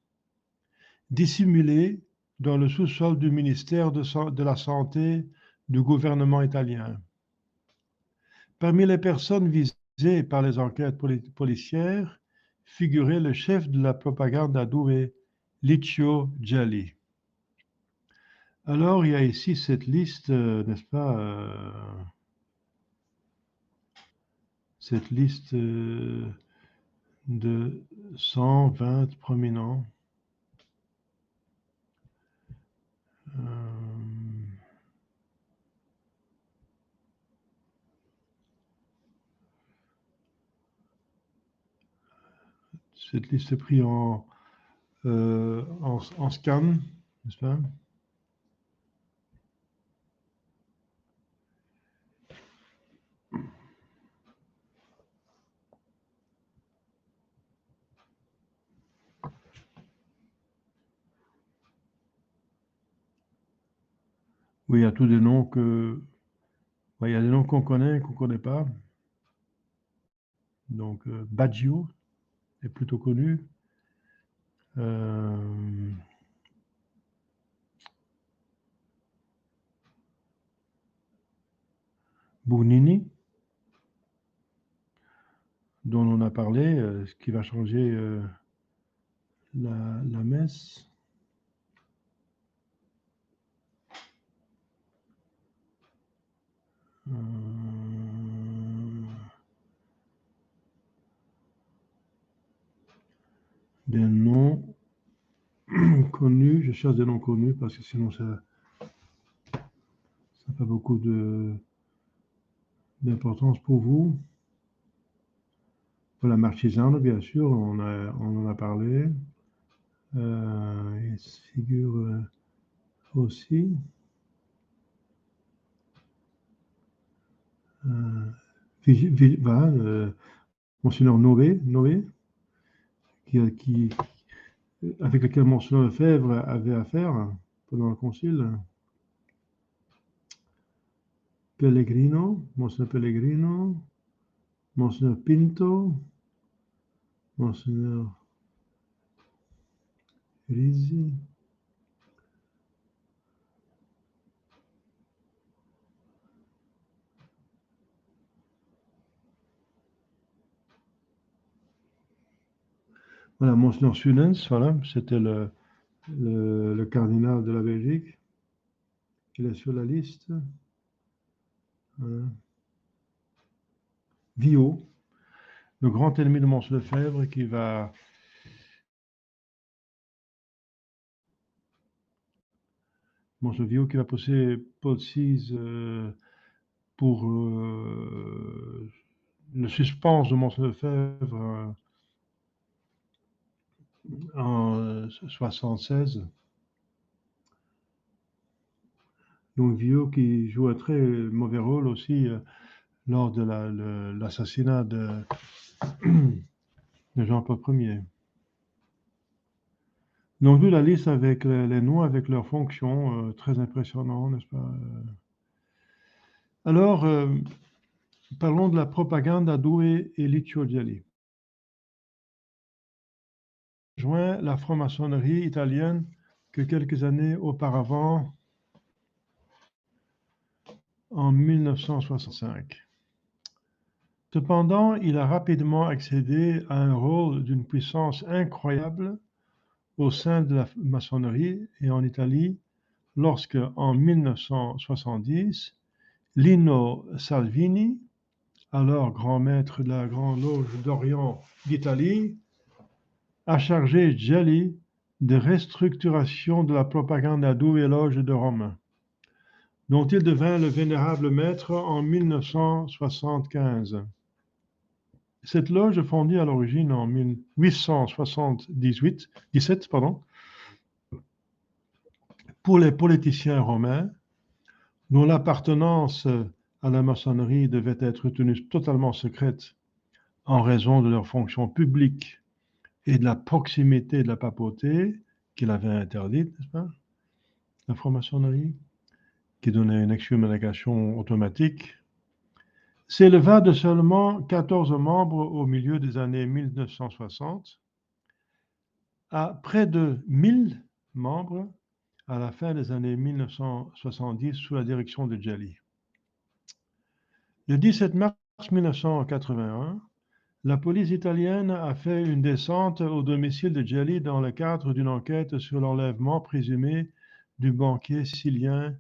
dissimulé dans le sous-sol du ministère de la Santé du gouvernement italien. Parmi les personnes visées par les enquêtes policières figurait le chef de la propagande à Douai, Licio Gelli. Alors, il y a ici cette liste, n'est-ce pas, cette liste de 120 prominents. Cette liste est prise en scan, n'est-ce pas? Oui, il y a tous des noms il y a des noms qu'on connaît, qu'on ne connaît pas. Donc, Baggio est plutôt connu. Burnini, dont on a parlé, ce qui va changer la messe. Des noms connus, je cherche des noms connus parce que sinon ça n'a pas beaucoup d'importance pour vous. Voilà, Marchesano, bien sûr, on en a parlé. Il figure aussi. Voilà, Monseigneur Noé, avec lequel Monseigneur Lefebvre avait affaire pendant le concile. Pellegrino, Monseigneur Pellegrino, Monseigneur Pinto, Monseigneur Risi. Voilà, Monseigneur Sunens, voilà, c'était le cardinal de la Belgique. Il est sur la liste. Voilà. Vio, le grand ennemi de Monseigneur Lefebvre qui va Monseigneur Vio qui va pousser Paul VI pour le suspense de Monseigneur Lefebvre en 76. Donc Vio qui joue un très mauvais rôle aussi lors de l'assassinat de Jean-Paul Ier. Donc, nous, la liste avec les noms, avec leurs fonctions, très impressionnant, n'est-ce pas? Alors, parlons de la propagande à Douai et Licio Gelli. Joint la franc-maçonnerie italienne que quelques années auparavant, en 1965. Cependant, il a rapidement accédé à un rôle d'une puissance incroyable au sein de la maçonnerie et en Italie lorsque, en 1970, Lino Salvini, alors grand maître de la Grande Loge d'Orient d'Italie, a chargé Gelli de restructuration de la Propaganda Due Loge de Rome, dont il devint le vénérable maître en 1975. Cette loge, fondée à l'origine en 1877, pour les politiciens romains, dont l'appartenance à la maçonnerie devait être tenue totalement secrète en raison de leur fonction publique et de la proximité de la papauté qu'il avait interdite, n'est-ce pas, la franc-maçonnerie, qui donnait une excommunication automatique, s'éleva de seulement 14 membres au milieu des années 1960 à près de 1000 membres à la fin des années 1970 sous la direction de Gelli. Le 17 mars 1981, la police italienne a fait une descente au domicile de Gelli dans le cadre d'une enquête sur l'enlèvement présumé du banquier sicilien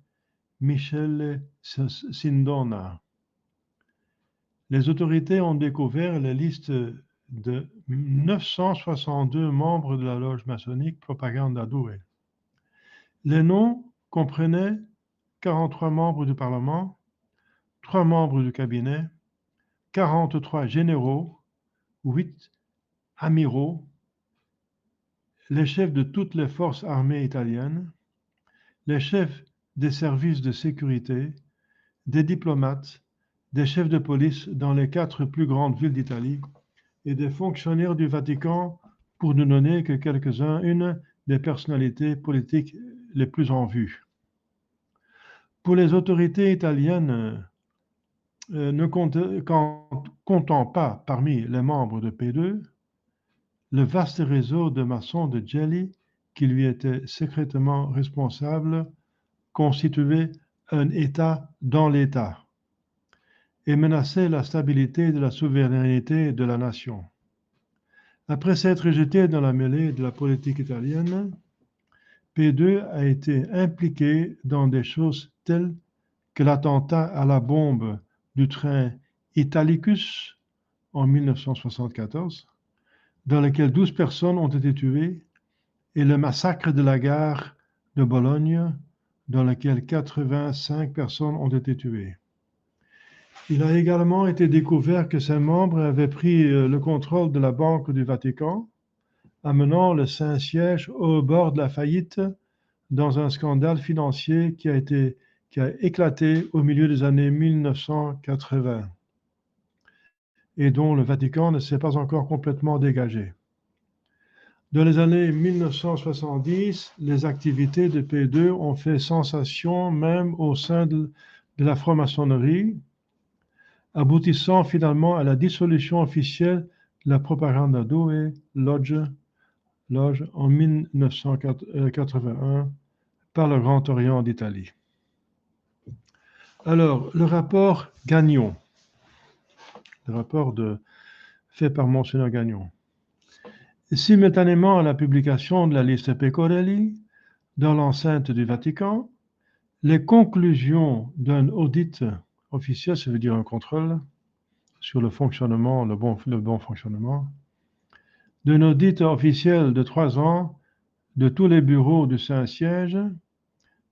Michele Sindona. Les autorités ont découvert la liste de 962 membres de la loge maçonnique Propaganda Due. Les noms comprenaient 43 membres du Parlement, 3 membres du cabinet, 43 généraux, 8 amiraux, les chefs de toutes les forces armées italiennes, les chefs des services de sécurité, des diplomates, des chefs de police dans les 4 plus grandes villes d'Italie et des fonctionnaires du Vatican, pour ne donner que quelques-unes des personnalités politiques les plus en vue. Pour les autorités italiennes, ne comptant pas parmi les membres de P2, le vaste réseau de maçons de Gelli, qui lui était secrètement responsable, constituait un État dans l'État et menaçait la stabilité de la souveraineté de la nation. Après s'être jeté dans la mêlée de la politique italienne, P2 a été impliqué dans des choses telles que l'attentat à la bombe du train Italicus en 1974, dans lequel 12 personnes ont été tuées, et le massacre de la gare de Bologne, dans lequel 85 personnes ont été tuées. Il a également été découvert que ses membres avaient pris le contrôle de la Banque du Vatican, amenant le Saint-Siège au bord de la faillite dans un scandale financier qui a éclaté au milieu des années 1980 et dont le Vatican ne s'est pas encore complètement dégagé. Dans les années 1970, les activités de P2 ont fait sensation même au sein de la franc-maçonnerie, aboutissant finalement à la dissolution officielle de la Propaganda Due Loge en 1981 par le Grand Orient d'Italie. Alors, le rapport Gagnon, le rapport fait par Monseigneur Gagnon. Simultanément à la publication de la liste Pecorelli dans l'enceinte du Vatican, les conclusions d'un audit officiel, ça veut dire un contrôle sur le fonctionnement, le bon fonctionnement, d'un audit officiel de 3 ans de tous les bureaux du Saint-Siège,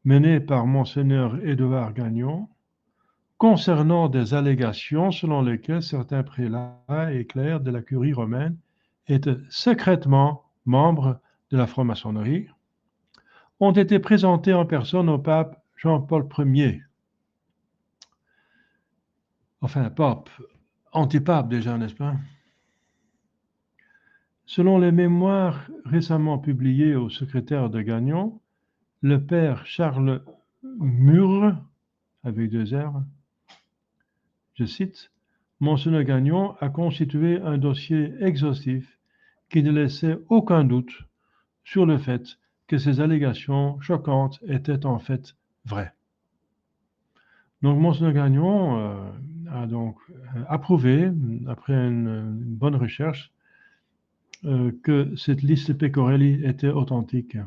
mené par Monseigneur Édouard Gagnon, concernant des allégations selon lesquelles certains prélats et clercs de la curie romaine étaient secrètement membres de la franc-maçonnerie, ont été présentés en personne au pape Jean-Paul Ier. Enfin, pape, antipape déjà, n'est-ce pas? Selon les mémoires récemment publiées au secrétaire de Gagnon, le père Charles Murre, avec 2 R, je cite, Monseigneur Gagnon a constitué un dossier exhaustif qui ne laissait aucun doute sur le fait que ces allégations choquantes étaient en fait vraies. Donc Monseigneur Gagnon a donc approuvé, après une bonne recherche, que cette liste Pecorelli était authentique.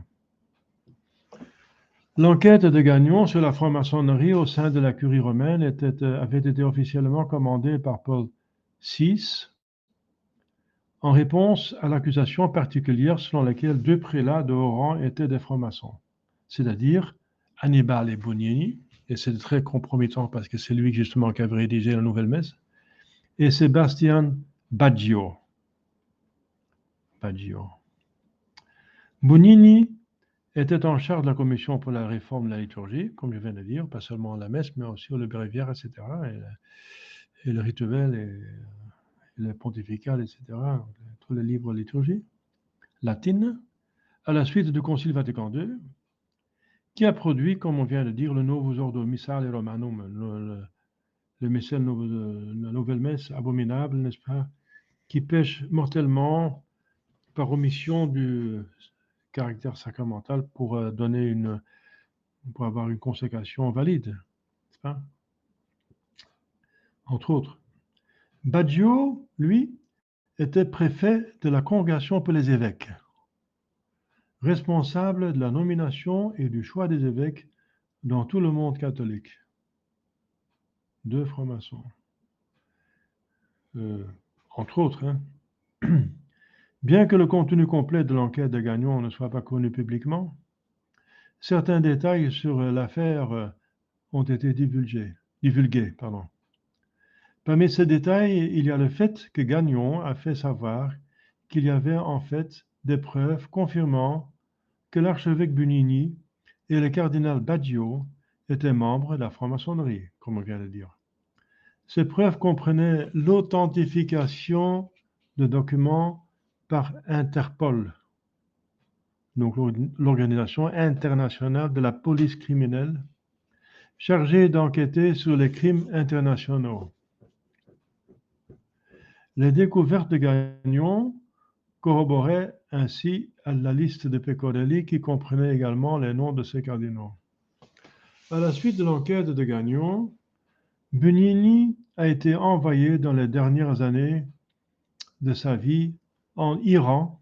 L'enquête de Gagnon sur la franc-maçonnerie au sein de la curie romaine avait été officiellement commandée par Paul VI en réponse à l'accusation particulière selon laquelle deux prélats de haut rang étaient des francs-maçons, c'est-à-dire Annibale et Bugnini, et c'est très compromettant parce que c'est lui justement qui avait rédigé la Nouvelle Messe, et Sébastien Baggio. Bugnini était en charge de la commission pour la réforme de la liturgie, comme je viens de dire, pas seulement la messe, mais aussi le bréviaire, etc., et le rituel, et le pontifical, etc., tous les livres de liturgie latine, à la suite du Concile Vatican II, qui a produit, comme on vient de dire, le Novus Ordo Missale Romanum, le missel, la nouvelle messe abominable, n'est-ce pas, qui pêche mortellement par omission du caractère sacramental pour pour avoir une consécration valide, n'est-ce pas? Entre autres. Baggio, lui, était préfet de la congrégation pour les évêques, responsable de la nomination et du choix des évêques dans tout le monde catholique. Deux francs-maçons. Entre autres. Hein. Bien que le contenu complet de l'enquête de Gagnon ne soit pas connu publiquement, certains détails sur l'affaire ont été divulgués. Parmi ces détails, il y a le fait que Gagnon a fait savoir qu'il y avait en fait des preuves confirmant que l'archevêque Bugnini et le cardinal Baggio étaient membres de la franc-maçonnerie, comme on vient de dire. Ces preuves comprenaient l'authentification de documents par Interpol, donc l'Organisation internationale de la police criminelle, chargée d'enquêter sur les crimes internationaux. Les découvertes de Gagnon corroboraient ainsi la liste de Pecorelli qui comprenait également les noms de ces cardinaux. À la suite de l'enquête de Gagnon, Bugnini a été envoyé dans les dernières années de sa vie en Iran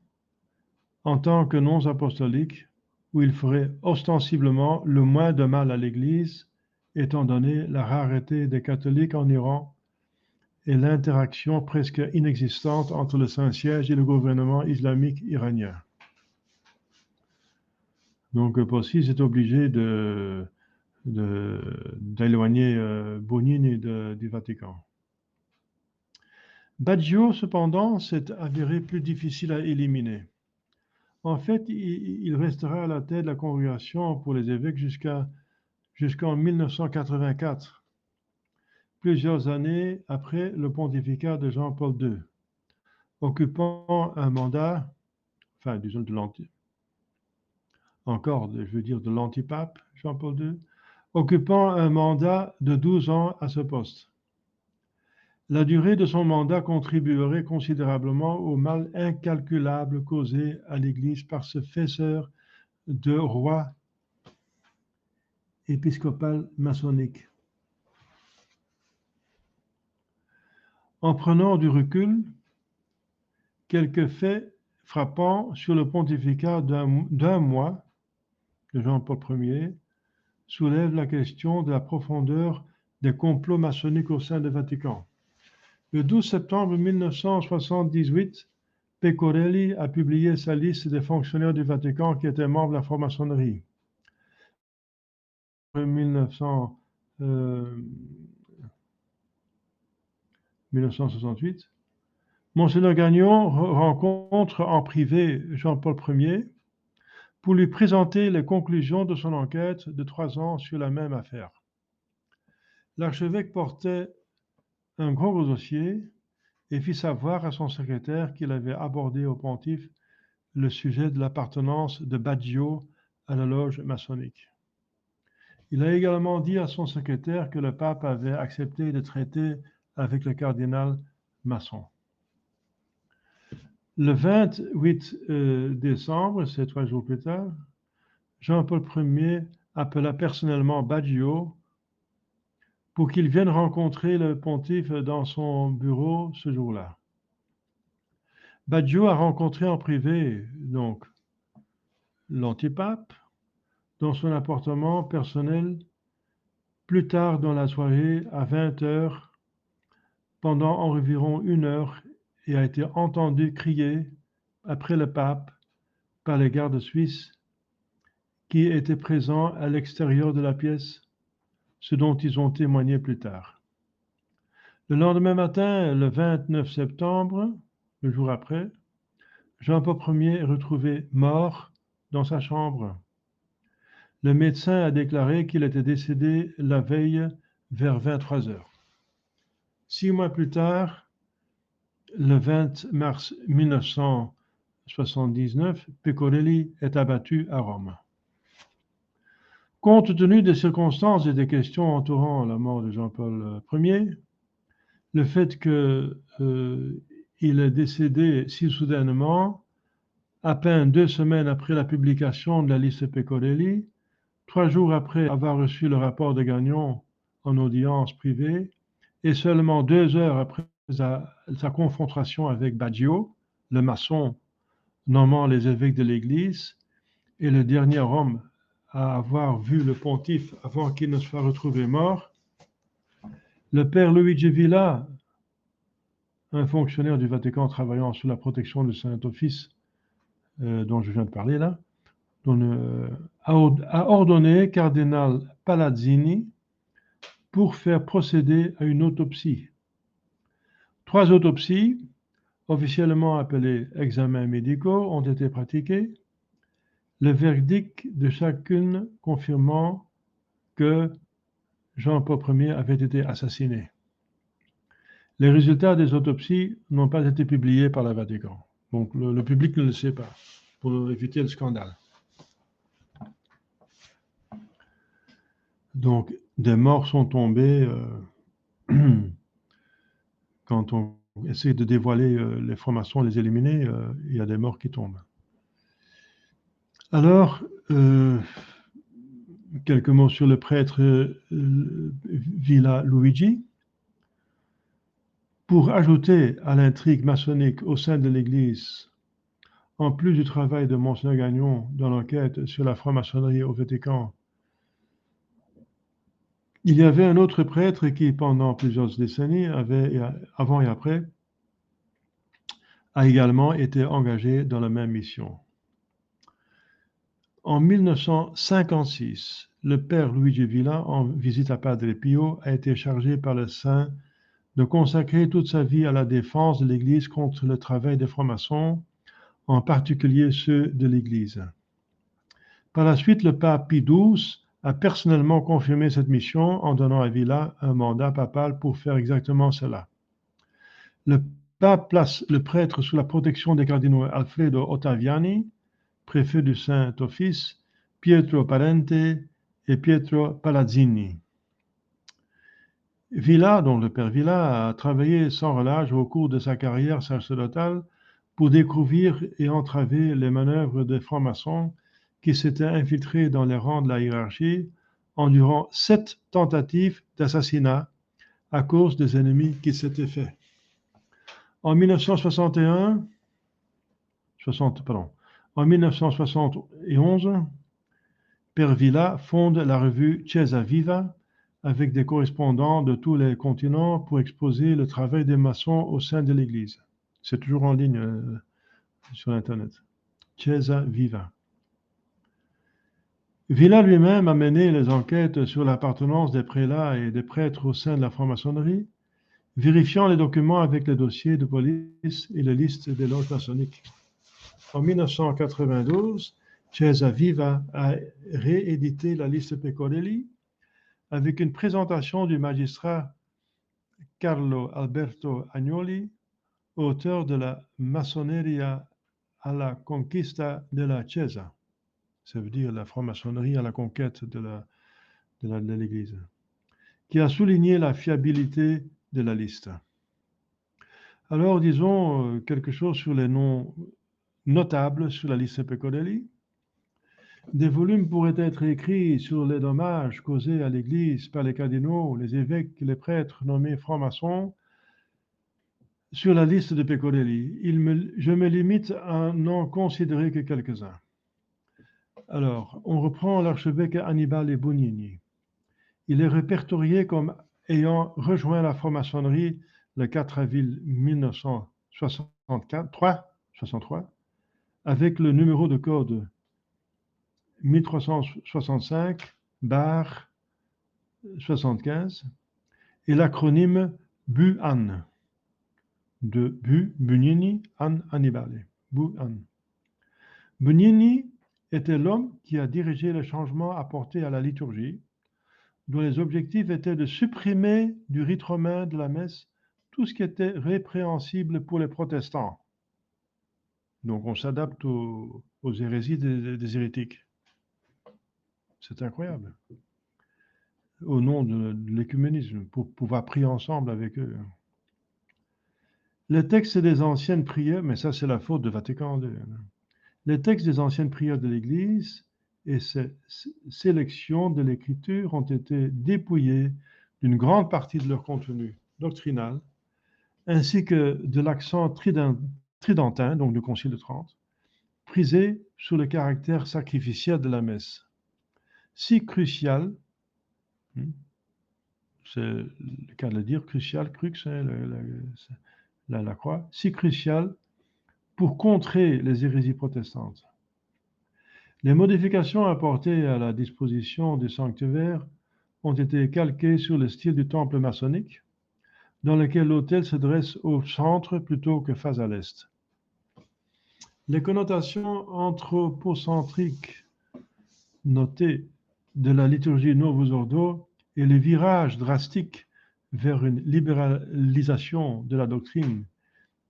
en tant que nonce apostolique, où il ferait ostensiblement le moins de mal à l'Église, étant donné la rareté des catholiques en Iran et l'interaction presque inexistante entre le Saint-Siège et le gouvernement islamique iranien. Donc Paul VI est obligé d'éloigner Bugnini du Vatican. Baggio, cependant, s'est avéré plus difficile à éliminer. En fait, il restera à la tête de la congrégation pour les évêques jusqu'en 1984, plusieurs années après le pontificat de Jean-Paul II, occupant un mandat, enfin, disons de l'antipape Jean-Paul II, occupant un mandat de 12 ans à ce poste. La durée de son mandat contribuerait considérablement au mal incalculable causé à l'Église par ce faiseur de roi épiscopal maçonnique. En prenant du recul, quelques faits frappants sur le pontificat d'un mois de Jean-Paul Ier soulèvent la question de la profondeur des complots maçonniques au sein du Vatican. Le 12 septembre 1978, Pecorelli a publié sa liste des fonctionnaires du Vatican qui étaient membres de la franc-maçonnerie. En 1968, Monseigneur Gagnon rencontre en privé Jean-Paul Ier pour lui présenter les conclusions de son enquête de 3 ans sur la même affaire. L'archevêque portait un gros dossier et fit savoir à son secrétaire qu'il avait abordé au pontife le sujet de l'appartenance de Baggio à la loge maçonnique. Il a également dit à son secrétaire que le pape avait accepté de traiter avec le cardinal maçon. Le 28 décembre, c'est 3 jours plus tard, Jean-Paul Ier appela personnellement Baggio pour qu'il vienne rencontrer le pontife dans son bureau ce jour-là. Baggio a rencontré en privé, donc, l'antipape dans son appartement personnel plus tard dans la soirée à 20 heures pendant environ 1 heure et a été entendu crier après le pape par les gardes suisses qui étaient présents à l'extérieur de la pièce, ce dont ils ont témoigné plus tard. Le lendemain matin, le 29 septembre, le jour après, Jean-Paul Ier est retrouvé mort dans sa chambre. Le médecin a déclaré qu'il était décédé la veille vers 23 heures. 6 mois plus tard, le 20 mars 1979, Pecorelli est abattu à Rome. Compte tenu des circonstances et des questions entourant la mort de Jean-Paul Ier, le fait qu'il est décédé si soudainement, à peine 2 semaines après la publication de la liste Pecorelli, 3 jours après avoir reçu le rapport de Gagnon en audience privée, et seulement 2 heures après sa confrontation avec Baggio, le maçon nommant les évêques de l'Église, et le dernier homme à avoir vu le pontife avant qu'il ne soit retrouvé mort, le père Luigi Villa, un fonctionnaire du Vatican travaillant sous la protection du Saint-Office, dont je viens de parler là, a ordonné cardinal Palazzini pour faire procéder à une autopsie. 3 autopsies, officiellement appelées examens médicaux, ont été pratiquées, le verdict de chacune confirmant que Jean-Paul Ier avait été assassiné. Les résultats des autopsies n'ont pas été publiés par le Vatican. Donc le public ne le sait pas, pour éviter le scandale. Donc des morts sont tombés quand on essaie de dévoiler les formations, les éliminer, il y a des morts qui tombent. Alors, quelques mots sur le prêtre Villa Luigi. Pour ajouter à l'intrigue maçonnique au sein de l'Église, en plus du travail de Monseigneur Gagnon dans l'enquête sur la franc-maçonnerie au Vatican, il y avait un autre prêtre qui, pendant plusieurs décennies, avant et après, a également été engagé dans la même mission. En 1956, le père Luigi Villa, en visite à Padre Pio, a été chargé par le saint de consacrer toute sa vie à la défense de l'Église contre le travail des francs-maçons, en particulier ceux de l'Église. Par la suite, le pape Pie XII a personnellement confirmé cette mission en donnant à Villa un mandat papal pour faire exactement cela. Le pape place le prêtre sous la protection des cardinaux Alfredo Ottaviani, préfet du Saint-Office, Pietro Parente et Pietro Palazzini. Villa, donc le père Villa, a travaillé sans relâche au cours de sa carrière sacerdotale pour découvrir et entraver les manœuvres des francs-maçons qui s'étaient infiltrés dans les rangs de la hiérarchie, endurant 7 tentatives d'assassinat à cause des ennemis qui s'étaient faits. En 1971, Père Villa fonde la revue Chiesa Viva avec des correspondants de tous les continents pour exposer le travail des maçons au sein de l'Église. C'est toujours en ligne sur Internet. Chiesa Viva. Villa lui-même a mené les enquêtes sur l'appartenance des prélats et des prêtres au sein de la franc-maçonnerie, vérifiant les documents avec les dossiers de police et les listes des loges maçonniques. En 1992, Chiesa Viva a réédité la liste Pecorelli avec une présentation du magistrat Carlo Alberto Agnoli, auteur de la Masoneria alla conquista de la Chiesa. Ça veut dire la franc-maçonnerie à la conquête de l'Église, qui a souligné la fiabilité de la liste. Alors, disons quelque chose sur les noms notables sur la liste Pecorelli. Des volumes pourraient être écrits sur les dommages causés à l'Église par les cardinaux, les évêques, les prêtres nommés francs-maçons sur la liste de Pecorelli. Je me limite à n'en considérer que quelques-uns. Alors, on reprend l'archevêque Annibale Bugnini. Il est répertorié comme ayant rejoint la franc-maçonnerie le 4 avril 1963 avec le numéro de code 1365-75 et l'acronyme BUAN de Bugnini an Annibale. BUAN. Bugnini était l'homme qui a dirigé le changement apporté à la liturgie, dont les objectifs étaient de supprimer du rite romain de la messe tout ce qui était répréhensible pour les protestants. Donc on s'adapte aux hérésies des hérétiques. C'est incroyable. Au nom de l'écuménisme, pour pouvoir prier ensemble avec eux. Les textes des anciennes prières, mais ça c'est la faute de Vatican II. Les textes des anciennes prières de l'Église et ces sélections de l'Écriture ont été dépouillées d'une grande partie de leur contenu doctrinal, ainsi que de l'accent tridentin, donc du Concile de Trente, prisé sur le caractère sacrificiel de la messe. Si crucial, c'est le cas de le dire, crucial, crux, la croix, si crucial pour contrer les hérésies protestantes. Les modifications apportées à la disposition du sanctuaire ont été calquées sur le style du temple maçonnique, dans lequel l'autel se dresse au centre plutôt que face à l'est. Les connotations anthropocentriques notées de la liturgie Novus Ordo et les virages drastiques vers une libéralisation de la doctrine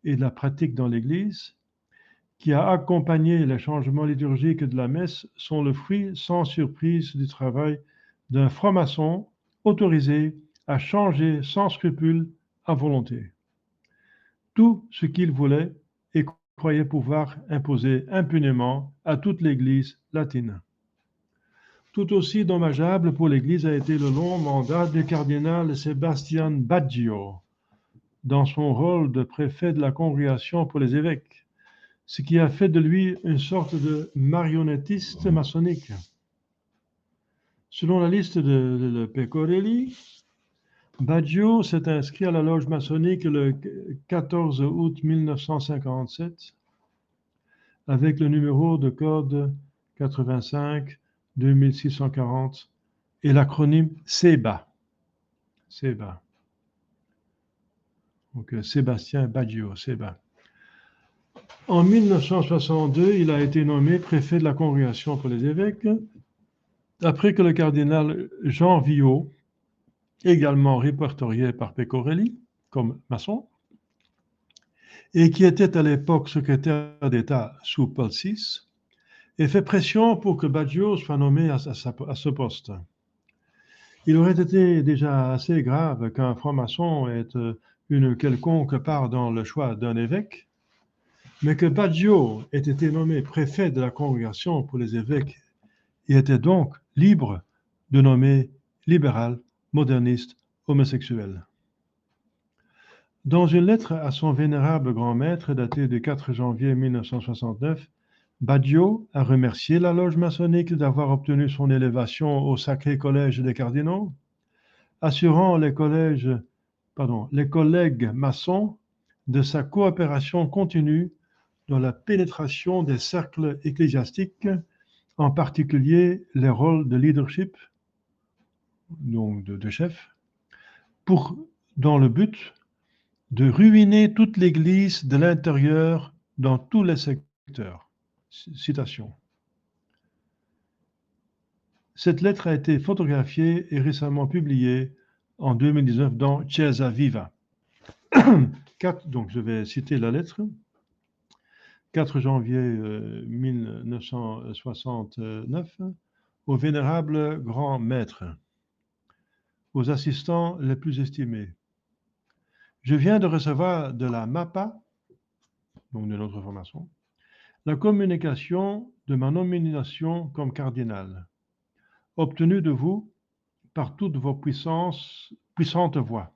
et de la pratique dans l'Église, qui a accompagné les changements liturgiques de la messe, sont le fruit sans surprise du travail d'un franc-maçon autorisé à changer sans scrupule à volonté tout ce qu'il voulait et croyait pouvoir imposer impunément à toute l'Église latine. Tout aussi dommageable pour l'Église a été le long mandat du cardinal Sebastian Baggio dans son rôle de préfet de la congrégation pour les évêques, ce qui a fait de lui une sorte de marionnettiste maçonnique. Selon la liste de Pecorelli, Baggio s'est inscrit à la loge maçonnique le 14 août 1957 avec le numéro de code 85 2640 et l'acronyme SEBA. SEBA. Donc Sébastien Baggio, SEBA. En 1962, il a été nommé préfet de la congrégation pour les évêques, après que le cardinal Jean Viaud, également répertorié par Pecorelli comme maçon, et qui était à l'époque secrétaire d'État sous Paul VI, ait fait pression pour que Baggio soit nommé à ce poste. Il aurait été déjà assez grave qu'un franc-maçon ait une quelconque part dans le choix d'un évêque, mais que Baggio ait été nommé préfet de la congrégation pour les évêques et était donc libre de nommer libéral, moderniste, homosexuel. Dans une lettre à son vénérable grand-maître datée du 4 janvier 1969, Baggio a remercié la loge maçonnique d'avoir obtenu son élévation au Sacré Collège des Cardinaux, assurant les collègues maçons de sa coopération continue dans la pénétration des cercles ecclésiastiques, en particulier les rôles de leadership, donc de chef, dans le but de ruiner toute l'Église de l'intérieur dans tous les secteurs. Citation. Cette lettre a été photographiée et récemment publiée en 2019 dans Chiesa Viva. Donc je vais citer la lettre. 4 janvier 1969, au vénérable grand maître, aux assistants les plus estimés. Je viens de recevoir de la MAPA, donc de notre formation, la communication de ma nomination comme cardinal, obtenue de vous par toutes vos puissantes voix.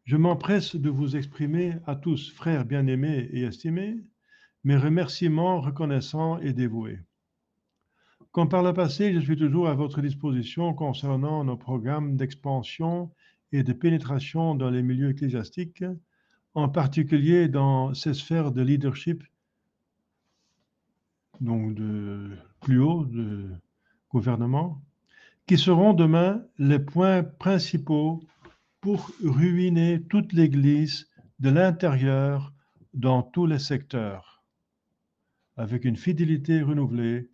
Je m'empresse de vous exprimer à tous, frères bien-aimés et estimés, mes remerciements reconnaissants et dévoués. Comme par le passé, je suis toujours à votre disposition concernant nos programmes d'expansion et de pénétration dans les milieux ecclésiastiques, en particulier dans ces sphères de leadership, donc de plus haut, de gouvernement, qui seront demain les points principaux pour ruiner toute l'Église de l'intérieur dans tous les secteurs. Avec une fidélité renouvelée,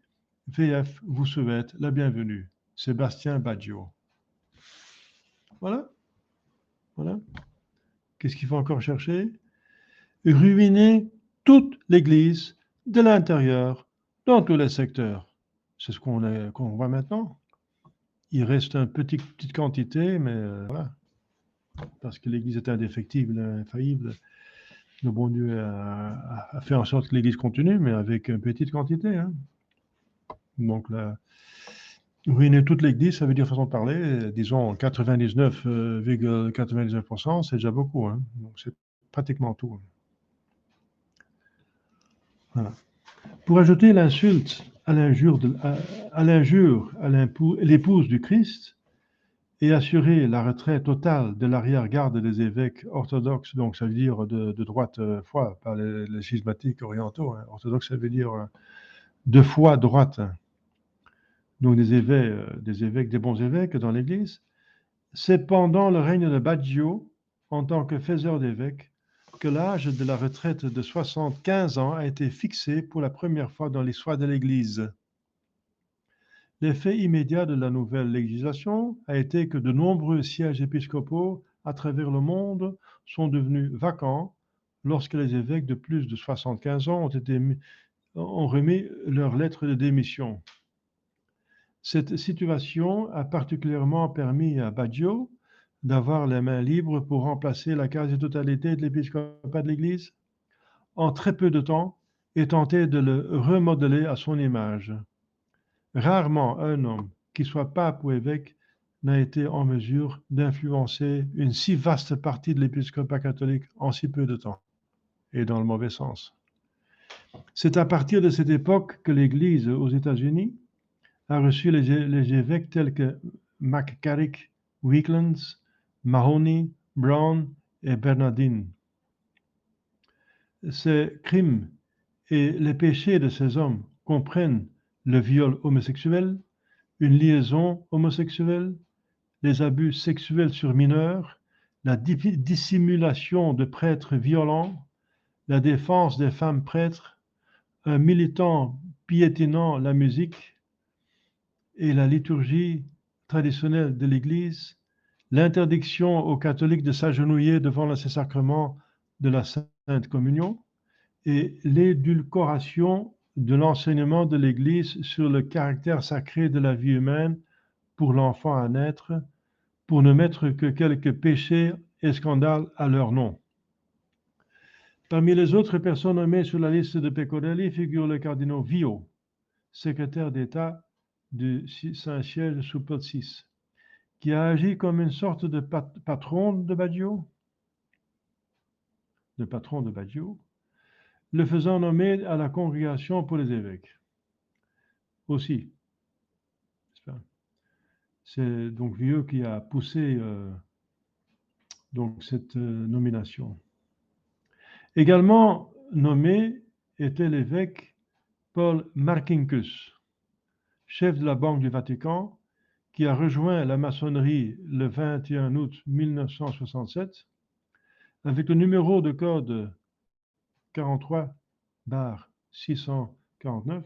VF vous souhaite la bienvenue. Sébastien Baggio. Voilà. Voilà. Qu'est-ce qu'il faut encore chercher? Ruiner toute l'Église de l'intérieur dans tous les secteurs. C'est ce qu'on voit maintenant. Il reste une petite quantité, mais voilà. Parce que l'Église est indéfectible, infaillible. Le bon Dieu a fait en sorte que l'Église continue, mais avec une petite quantité. Hein. Donc là, ruiner toute l'Église, ça veut dire, façon de parler, disons 99,99%, c'est déjà beaucoup. Hein. Donc c'est pratiquement tout. Voilà. Pour ajouter l'insulte à l'injure à l'épouse du Christ et assurer la retraite totale de l'arrière-garde des évêques orthodoxes, donc ça veut dire de droite foi, pas les schismatiques orientaux. Hein. Orthodoxe, ça veut dire de foi droite. Hein. Donc des évêques, des bons évêques dans l'Église. C'est pendant le règne de Baggio, en tant que faiseur d'évêques, que l'âge de la retraite de 75 ans a été fixé pour la première fois dans l'histoire de l'Église. L'effet immédiat de la nouvelle législation a été que de nombreux sièges épiscopaux à travers le monde sont devenus vacants lorsque les évêques de plus de 75 ans ont remis leur lettre de démission. Cette situation a particulièrement permis à Baggio d'avoir les mains libres pour remplacer la quasi-totalité de l'épiscopat de l'Église en très peu de temps et tenter de le remodeler à son image. Rarement un homme, qui soit pape ou évêque, n'a été en mesure d'influencer une si vaste partie de l'épiscopat catholique en si peu de temps, et dans le mauvais sens. C'est à partir de cette époque que l'Église aux États-Unis a reçu les évêques tels que McCarrick, Weaklands, Mahoney, Brown et Bernardine. Ces crimes et les péchés de ces hommes comprennent le viol homosexuel, une liaison homosexuelle, les abus sexuels sur mineurs, la dissimulation de prêtres violents, la défense des femmes prêtres, un militant piétinant la musique et la liturgie traditionnelle de l'Église, l'interdiction aux catholiques de s'agenouiller devant le sacrement de la Sainte Communion et l'édulcoration de l'enseignement de l'Église sur le caractère sacré de la vie humaine pour l'enfant à naître, pour ne mettre que quelques péchés et scandales à leur nom. Parmi les autres personnes nommées sur la liste de Pecorelli figure le cardinal Vio, secrétaire d'État du Saint-Siège sous Paul VI, qui a agi comme une sorte de patron de Baggio, le faisant nommer à la congrégation pour les évêques. Aussi, c'est donc Vio qui a poussé donc cette nomination. Également nommé était l'évêque Paul Marcinkus, chef de la Banque du Vatican, qui a rejoint la maçonnerie le 21 août 1967 avec le numéro de code 43/649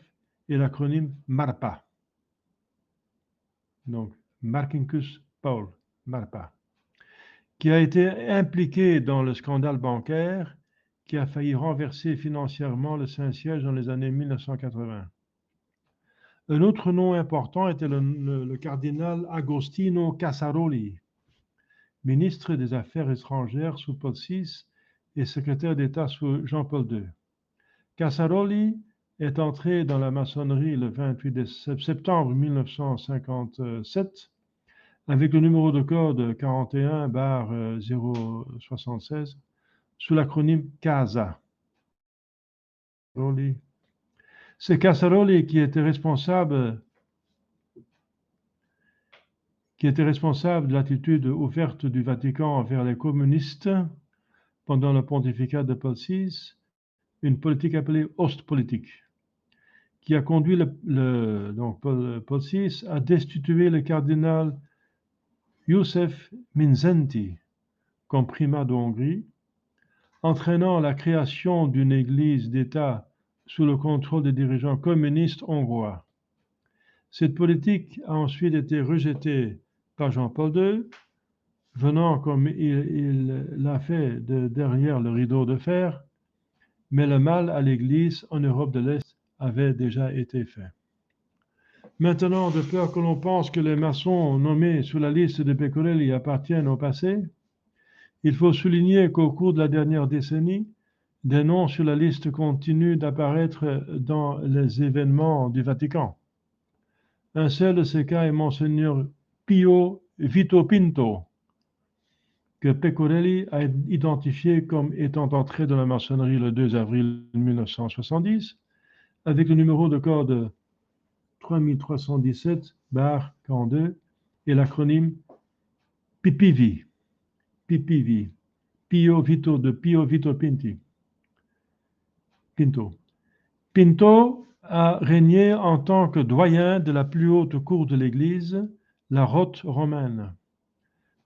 et l'acronyme MARPA. Donc, Marcinkus Paul, MARPA, qui a été impliqué dans le scandale bancaire qui a failli renverser financièrement le Saint-Siège dans les années 1980. Un autre nom important était le cardinal Agostino Casaroli, ministre des Affaires étrangères sous Paul VI et secrétaire d'État sous Jean-Paul II. Casaroli est entré dans la maçonnerie le 28 septembre 1957 avec le numéro de code 41-076 sous l'acronyme CASA. C'est Casaroli qui était responsable de l'attitude ouverte du Vatican envers les communistes pendant le pontificat de Paul VI, une politique appelée Ostpolitik, qui a conduit Paul VI à destituer le cardinal József Mindszenty comme primat de Hongrie, entraînant la création d'une église d'État sous le contrôle des dirigeants communistes hongrois. Cette politique a ensuite été rejetée par Jean-Paul II, venant comme il l'a fait de derrière le rideau de fer, mais le mal à l'Église en Europe de l'Est avait déjà été fait. Maintenant, de peur que l'on pense que les maçons nommés sous la liste de Pecorelli appartiennent au passé, il faut souligner qu'au cours de la dernière décennie, des noms sur la liste continuent d'apparaître dans les événements du Vatican. Un seul de ces cas est Monseigneur Pio Vito Pinto, que Pecorelli a identifié comme étant entré dans la maçonnerie le 2 avril 1970, avec le numéro de code 3317-42 et l'acronyme PPV, PPV, Pio Vito Pinto. Pinto a régné en tant que doyen de la plus haute cour de l'Église, la Rote romaine,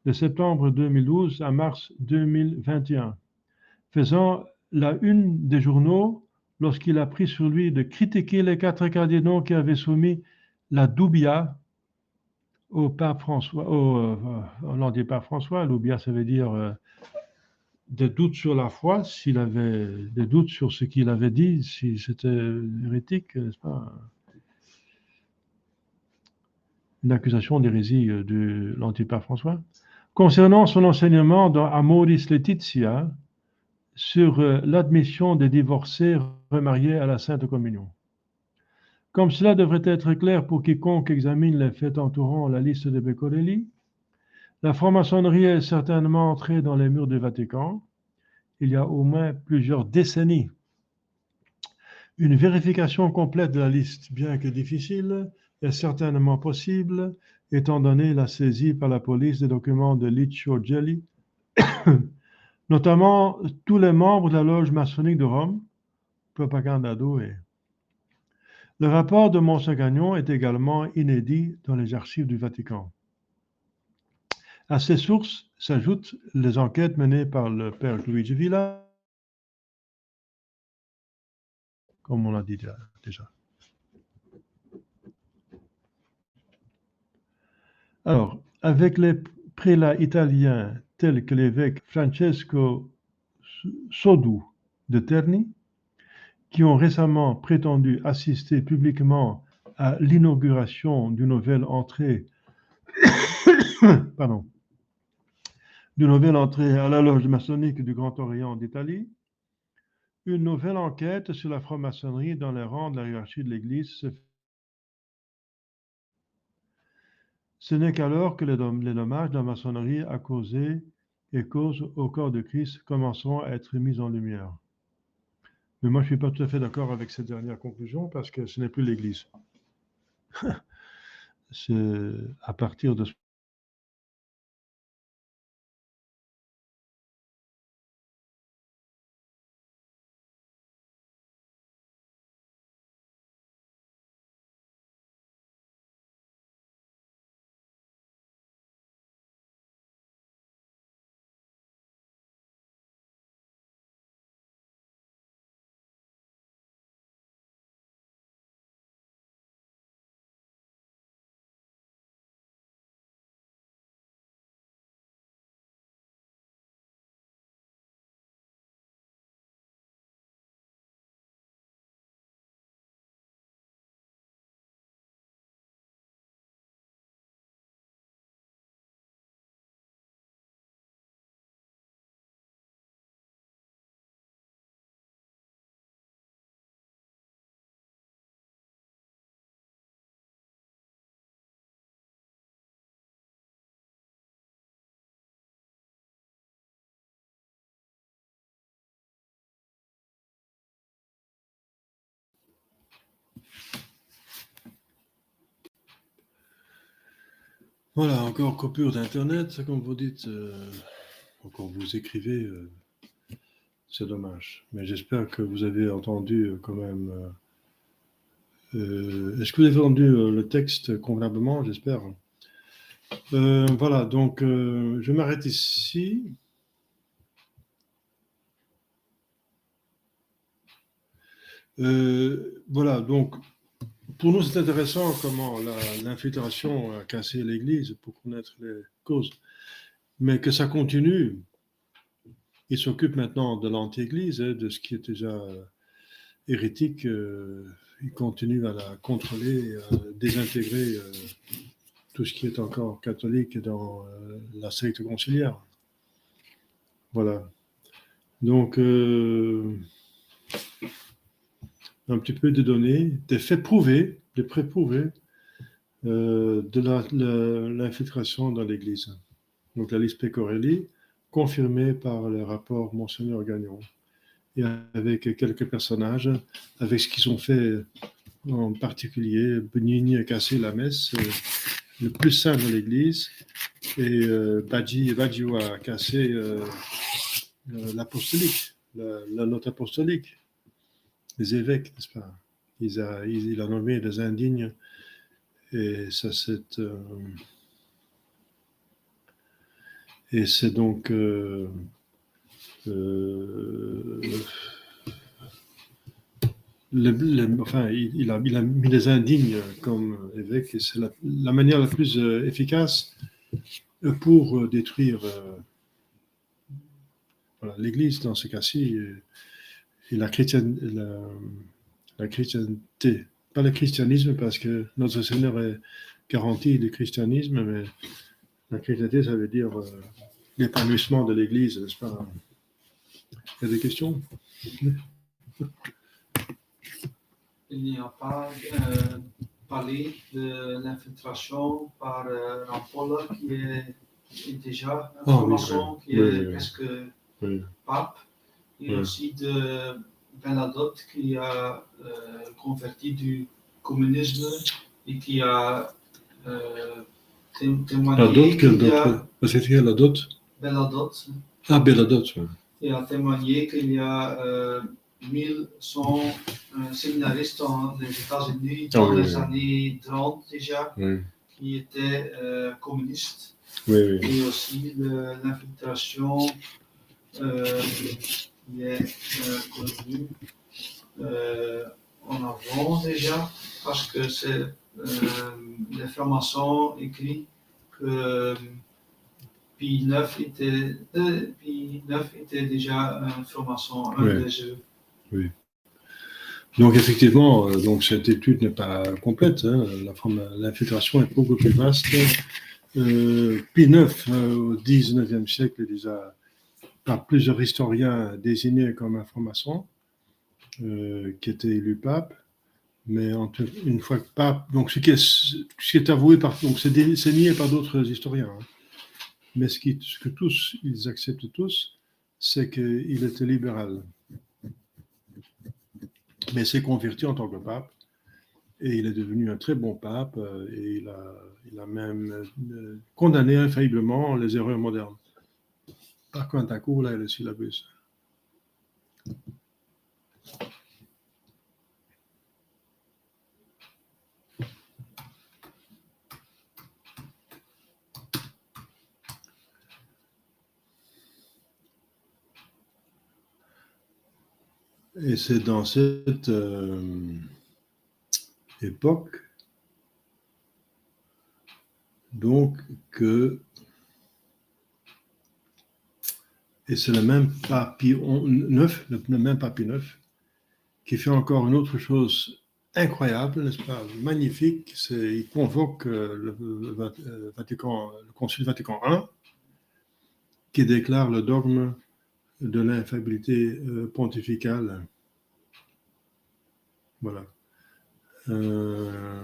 de septembre 2012 à mars 2021, faisant la une des journaux lorsqu'il a pris sur lui de critiquer les 4 cardinaux qui avaient soumis la Dubia au pape François, l'antipape François. Dubia, ça veut dire des doutes sur la foi, s'il avait des doutes sur ce qu'il avait dit, si c'était hérétique, n'est-ce pas? Une accusation d'hérésie de l'antipape François. Concernant son enseignement dans Amoris Laetitia sur l'admission des divorcés remariés à la Sainte Communion. Comme cela devrait être clair pour quiconque examine les faits entourant la liste de Pecorelli, la franc-maçonnerie est certainement entrée dans les murs du Vatican il y a au moins plusieurs décennies. Une vérification complète de la liste, bien que difficile, est certainement possible, étant donné la saisie par la police des documents de Licio Gelli, notamment tous les membres de la loge maçonnique de Rome, Propaganda Due. Le rapport de Monseigneur est également inédit dans les archives du Vatican. À ces sources s'ajoutent les enquêtes menées par le père Luigi Villa, comme on l'a dit déjà. Alors, avec les prélats italiens tels que l'évêque Francesco Sodù de Terni, qui ont récemment prétendu assister publiquement à l'inauguration d'une nouvelle entrée à la loge maçonnique du Grand Orient d'Italie, une nouvelle enquête sur la franc-maçonnerie dans les rangs de la hiérarchie de l'Église se fait. Ce n'est qu'alors que les dommages de la maçonnerie a causé et cause au corps de Christ commenceront à être mis en lumière. Mais moi, je ne suis pas tout à fait d'accord avec cette dernière conclusion parce que ce n'est plus l'Église. C'est à partir de ce Voilà, encore coupure d'Internet, comme vous dites, quand vous écrivez, c'est dommage. Mais j'espère que vous avez entendu quand même. Est-ce que vous avez entendu le texte convenablement? J'espère. Voilà, donc je m'arrête ici. Voilà, donc pour nous c'est intéressant comment l'infiltration a cassé l'Église pour connaître les causes, mais que ça continue. Il s'occupe maintenant de l'anti-Église, de ce qui est déjà hérétique. Il continue à la contrôler, à désintégrer tout ce qui est encore catholique dans la secte conciliaire. Voilà. Donc, un petit peu de données, des faits prouvés, des prêts prouvés de l'infiltration dans l'Église. Donc, la liste Pecorelli, confirmée par le rapport Monseigneur Gagnon. Et avec quelques personnages, avec ce qu'ils ont fait en particulier, Benigni a cassé la messe, le plus saint de l'Église, et Baggio a cassé l'apostolique, la note apostolique, les évêques, n'est-ce pas? Il a nommé des indignes, et ça c'est donc enfin, il a mis les indignes comme évêques, et c'est la manière la plus efficace pour détruire voilà, l'Église dans ce cas-ci, et la chrétienté. Pas le christianisme, parce que notre Seigneur est garanti du christianisme, mais la chrétienté, ça veut dire l'épanouissement de l'Église, n'est-ce pas? Il y a des questions? Il n'y a pas parlé de l'infiltration par Rampolla qui est déjà une formation qui est presque pape, et aussi de Bernadotte qui a converti du communisme et qui a témoigné. Parce que la dot? Bernadotte. Ah, Bernadotte, oui. Il a témoigné qu'il y a 1100 séminaristes dans les États-Unis dans les années 30 déjà, qui étaient communistes. Et aussi l'infiltration qui est connue en avant déjà, parce que c'est les francs-maçons écrit que Pie IX était déjà une formation, des eux. Oui. Donc effectivement, donc cette étude n'est pas complète. Hein. L'infiltration est beaucoup plus vaste. Pie IX, au XIXe siècle, est déjà par plusieurs historiens désigné comme un franc-maçon, qui était élu pape. Mais une fois que pape, donc ce qui est avoué donc c'est nié par d'autres historiens. Hein. Mais ce que tous, ils acceptent tous, c'est qu'il était libéral. Mais s'est converti en tant que pape, et il est devenu un très bon pape, et il a même condamné infailliblement les erreurs modernes. Par contre, à coup, là, il est le syllabus. Et c'est dans cette époque, donc, et c'est le même pape Pie IX, le même pape Pie IX, qui fait encore une autre chose incroyable, n'est-ce pas, magnifique, il convoque le Concile Vatican I, qui déclare le dogme de l'infaillibilité pontificale. Voilà. Un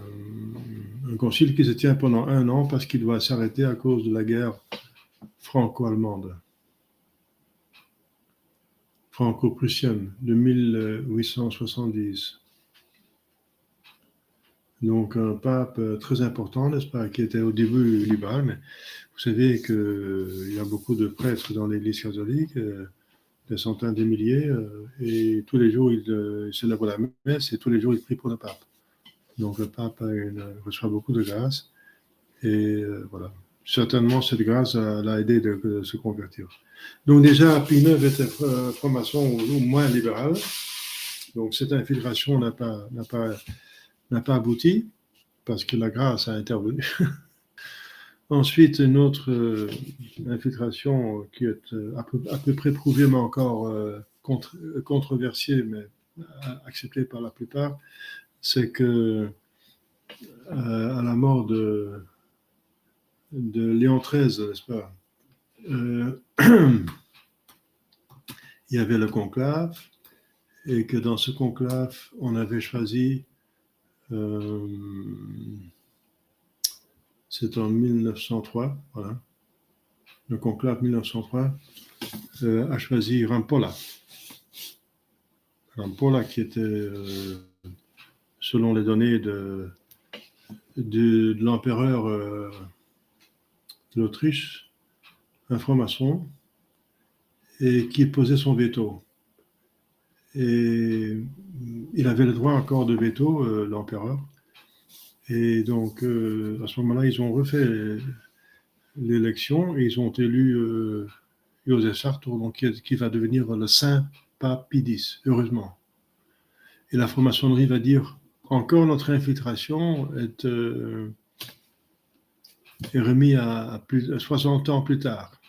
concile qui se tient pendant 1 an parce qu'il doit s'arrêter à cause de la guerre franco-allemande, franco-prussienne de 1870. Donc un pape très important, n'est-ce pas, qui était au début libéral, mais vous savez qu'il y a beaucoup de prêtres dans l'Église catholique, des centaines de milliers, et tous les jours il célèbre la messe et tous les jours il prie pour le pape. Donc le pape reçoit beaucoup de grâce et voilà. Certainement cette grâce l'a aidé de se convertir. Donc déjà Pie IX était franc-maçon ou moins libéral, donc cette infiltration n'a pas abouti parce que la grâce a intervenu. Ensuite, une autre infiltration qui est à peu près prouvée, mais encore controversée, mais acceptée par la plupart, c'est que à la mort de Léon XIII, n'est-ce pas, il y avait le conclave, et que dans ce conclave, on avait choisi, c'est en 1903, voilà, le conclave 1903, a choisi Rampolla. Rampolla qui était, selon les données de l'empereur d'Autriche, un franc-maçon, et qui posait son veto. Et il avait le droit encore de veto, l'empereur. Et donc, à ce moment-là, ils ont refait l'élection et ils ont élu Joseph Sartor, donc, qui va devenir le saint pape Pie X, heureusement. Et la franc-maçonnerie va dire encore notre infiltration est remis à 60 ans plus tard.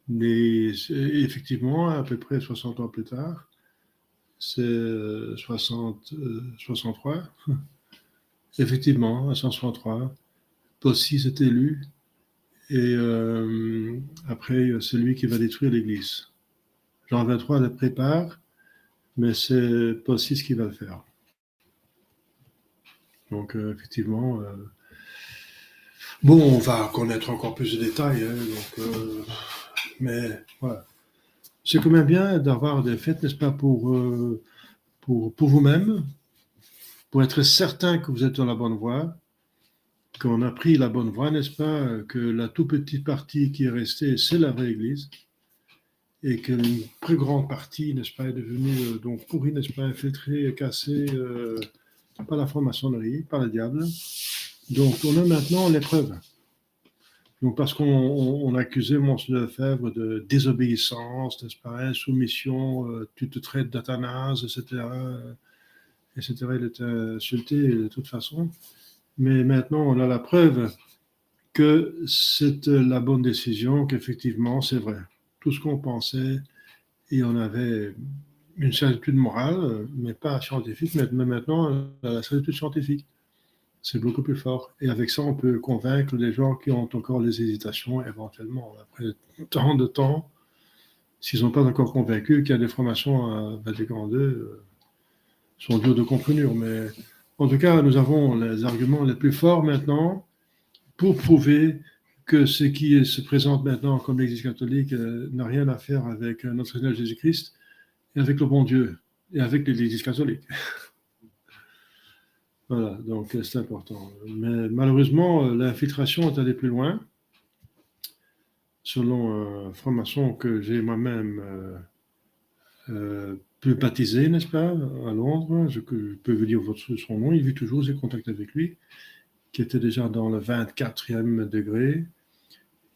Mais effectivement, à peu près 60 ans plus tard, c'est 63. Effectivement, à 163, Paul VI est élu et après, c'est lui qui va détruire l'Église. Jean 23 le prépare, mais c'est Paul VI qui va le faire. Donc, effectivement, bon, on va connaître encore plus de détails, hein, donc, mais voilà. C'est quand même bien d'avoir des fêtes, n'est-ce pas, pour vous-même, pour être certain que vous êtes dans la bonne voie, qu'on a pris la bonne voie, n'est-ce pas, que la toute petite partie qui est restée, c'est la vraie Église, et qu'une plus grande partie, n'est-ce pas, est devenue donc pourrie, n'est-ce pas, infiltrée, cassée par la franc-maçonnerie, par le diable. Donc on a maintenant l'épreuve. Donc parce qu'on accusait Monseigneur Lefebvre de désobéissance, n'est-ce pas, insoumission, tu te traites d'Athanase, etc. Etc. Il était insulté de toute façon. Mais maintenant, on a la preuve que c'est la bonne décision, qu'effectivement, c'est vrai. Tout ce qu'on pensait, et on avait une certitude morale, mais pas scientifique, mais maintenant, la certitude scientifique. C'est beaucoup plus fort. Et avec ça, on peut convaincre les gens qui ont encore des hésitations, éventuellement. Après tant de temps, s'ils n'ont pas encore convaincu qu'il y a des formations à Vatican II, sont durs de contenir. Mais en tout cas, nous avons les arguments les plus forts maintenant pour prouver que ce qui se présente maintenant comme l'Église catholique n'a rien à faire avec notre Seigneur Jésus-Christ et avec le bon Dieu et avec l'Église catholique. Voilà, donc c'est important. Mais malheureusement, l'infiltration est allée plus loin. Selon un franc-maçon que j'ai moi-même pu baptiser, n'est-ce pas, à Londres, je peux vous dire son nom, il vit toujours, j'ai contact avec lui, qui était déjà dans le 24e degré.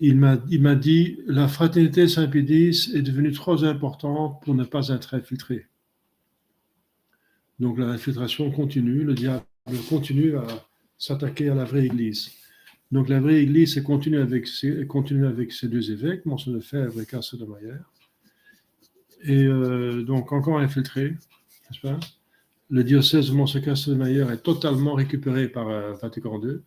Il m'a dit, la fraternité Saint-Pédis est devenue trop importante pour ne pas être infiltrée. Donc l'infiltration continue, le diable continue à s'attaquer à la vraie Église. Donc la vraie Église continue avec ces deux évêques, Monseigneur Lefebvre et Casse de Mayer. Et donc encore infiltré, n'est-ce pas? Le diocèse de Monseigneur Casse de Mayer est totalement récupéré par Vatican II.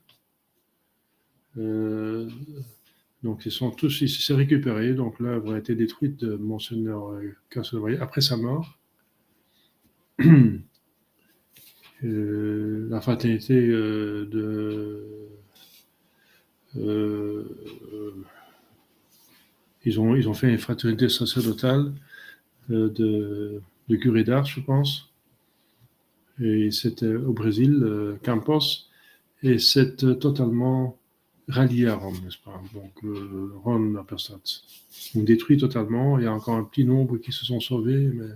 Donc, il s'est récupéré. Donc, l'œuvre a été détruite de Monseigneur Casse-de-Mayer après sa mort. La fraternité ils ont fait une fraternité sacerdotale de curé d'Ars, je pense. Et c'était au Brésil, Campos, et c'est totalement rallié à Rome, n'est-ce pas? Donc, Rome apostate. Donc, détruit totalement. Il y a encore un petit nombre qui se sont sauvés, mais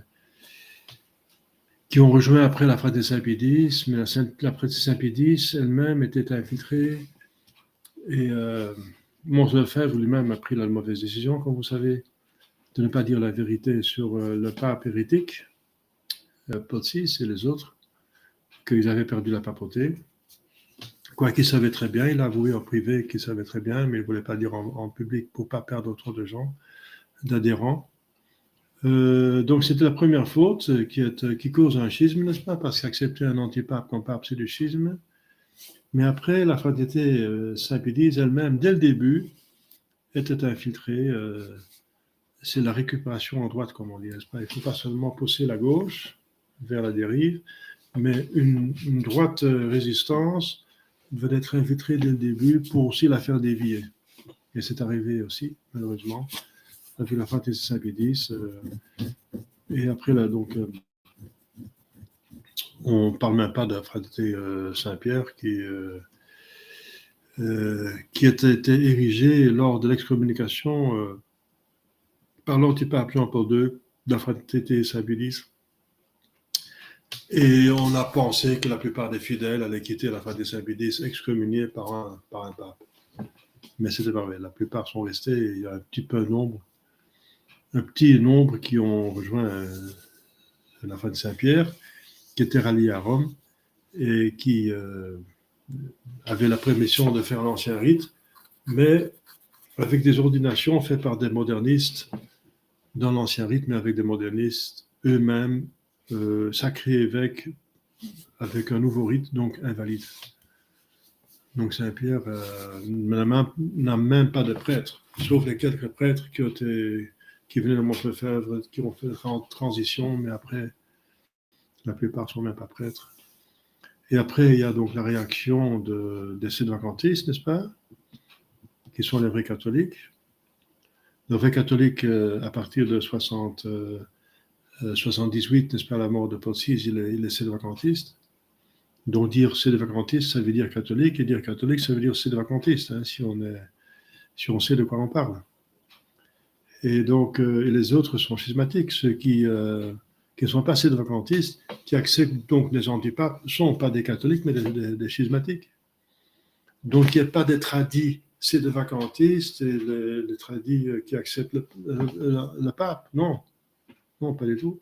qui ont rejoint après la Frate des Saint-Pédis, mais la Frate des Saint-Pédis elle-même était infiltrée. Et Mons Lefebvre lui-même a pris la mauvaise décision, comme vous savez, de ne pas dire la vérité sur le pape hérétique, Paul VI et les autres, qu'ils avaient perdu la papauté. Quoi qu'il savait très bien, il a avoué en privé qu'il savait très bien, mais il ne voulait pas dire en public pour ne pas perdre trop de gens, d'adhérents. Donc c'était la première faute qui cause un schisme, n'est-ce pas? Parce qu'accepter un antipape comme pape, c'est du schisme. Mais après, la fraternité Saint-Pédis elle-même, dès le début, était infiltrée. C'est la récupération en droite, comme on dit, n'est-ce pas? Il ne faut pas seulement pousser la gauche vers la dérive, mais une droite résistance devait être infiltrée dès le début pour aussi la faire dévier. Et c'est arrivé aussi, malheureusement, avec la fraternité Saint-Pédis. Et après, là, donc, on ne parle même pas de la fraternité Saint-Pierre qui a été érigée lors de l'excommunication par l'antipape Jean-Paul II de la fraternité Saint-Pédis. Et on a pensé que la plupart des fidèles allaient quitter la fraternité Saint-Pédis excommuniés par un pape. Mais c'était pas vrai. La plupart sont restés. Il y a un petit nombre qui ont rejoint la fraternité Saint-Pierre, qui était rallié à Rome et qui avait la permission de faire l'ancien rite, mais avec des ordinations faites par des modernistes dans l'ancien rite, mais avec des modernistes eux-mêmes sacrés évêques avec un nouveau rite, donc invalide. Donc Saint-Pierre n'a même pas de prêtre, sauf les quelques prêtres qui venaient de Mons Lefebvre, qui ont fait la transition, mais après, la plupart ne sont même pas prêtres. Et après, il y a donc la réaction des sédvacantistes, n'est-ce pas? Qui sont les vrais catholiques. Les vrais catholiques, à partir de 78, n'est-ce pas, à la mort de Paul VI, il est sédvacantiste. Donc dire sédvacantiste, ça veut dire catholique, et dire catholique, ça veut dire sédvacantiste, hein, si on sait de quoi on parle. Et donc, et les autres sont schismatiques, ceux qui ne sont pas sédvacantistes, qui acceptent donc les antipapes, ne sont pas des catholiques, mais des schismatiques. Donc, il n'y a pas des tradis sédvacantistes et les tradis qui acceptent le pape. Non, pas du tout.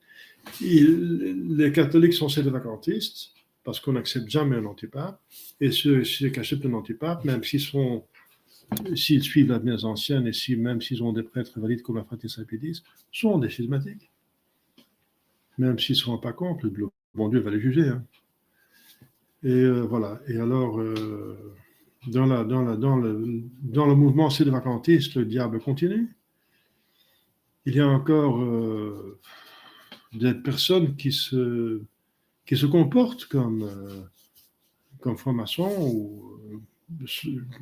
Les catholiques sont sédvacantistes parce qu'on n'accepte jamais un antipape. Et ceux qui acceptent un antipape, même s'ils suivent la bien ancienne et même s'ils ont des prêtres valides comme la fraternité Saint-Pédis, sont des schismatiques. Même s'ils ne se rendent pas compte, le bon Dieu va les juger. Hein. Et voilà. Et alors, dans le mouvement sédvacantiste, le diable continue. Il y a encore des personnes qui se comportent comme francs-maçons, ou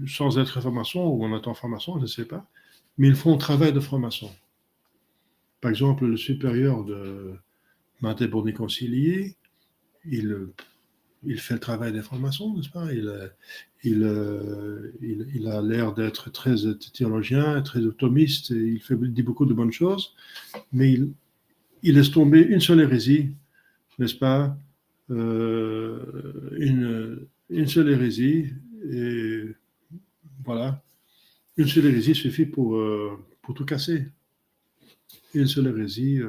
sans être francs-maçons, ou en étant francs-maçons, je ne sais pas, mais ils font un travail de francs-maçons. Par exemple, le supérieur de Matteo Boniconcilier, il fait le travail des francs-maçons, n'est-ce pas? Il a l'air d'être très théologien, très thomiste, et il dit beaucoup de bonnes choses, mais il laisse tomber une seule hérésie, n'est-ce pas? Une seule hérésie, et voilà. Une seule hérésie suffit pour tout casser. Une seule hérésie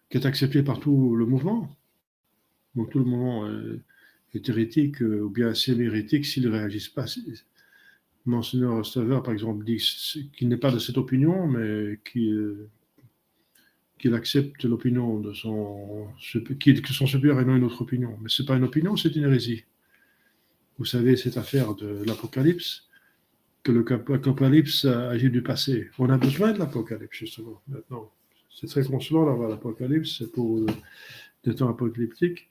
qui est acceptée par tout le mouvement. Donc tout le mouvement est hérétique ou bien semi-hérétique s'ils ne réagissent pas. Monseigneur Staver, par exemple, dit qu'il n'est pas de cette opinion, mais qu'il accepte l'opinion que son supérieur ait une autre opinion. Mais ce n'est pas une opinion, c'est une hérésie. Vous savez, cette affaire de l'Apocalypse, que l'Apocalypse agit du passé. On a besoin de l'Apocalypse, justement, maintenant. C'est très consolant d'avoir l'Apocalypse, c'est pour des temps apocalyptiques.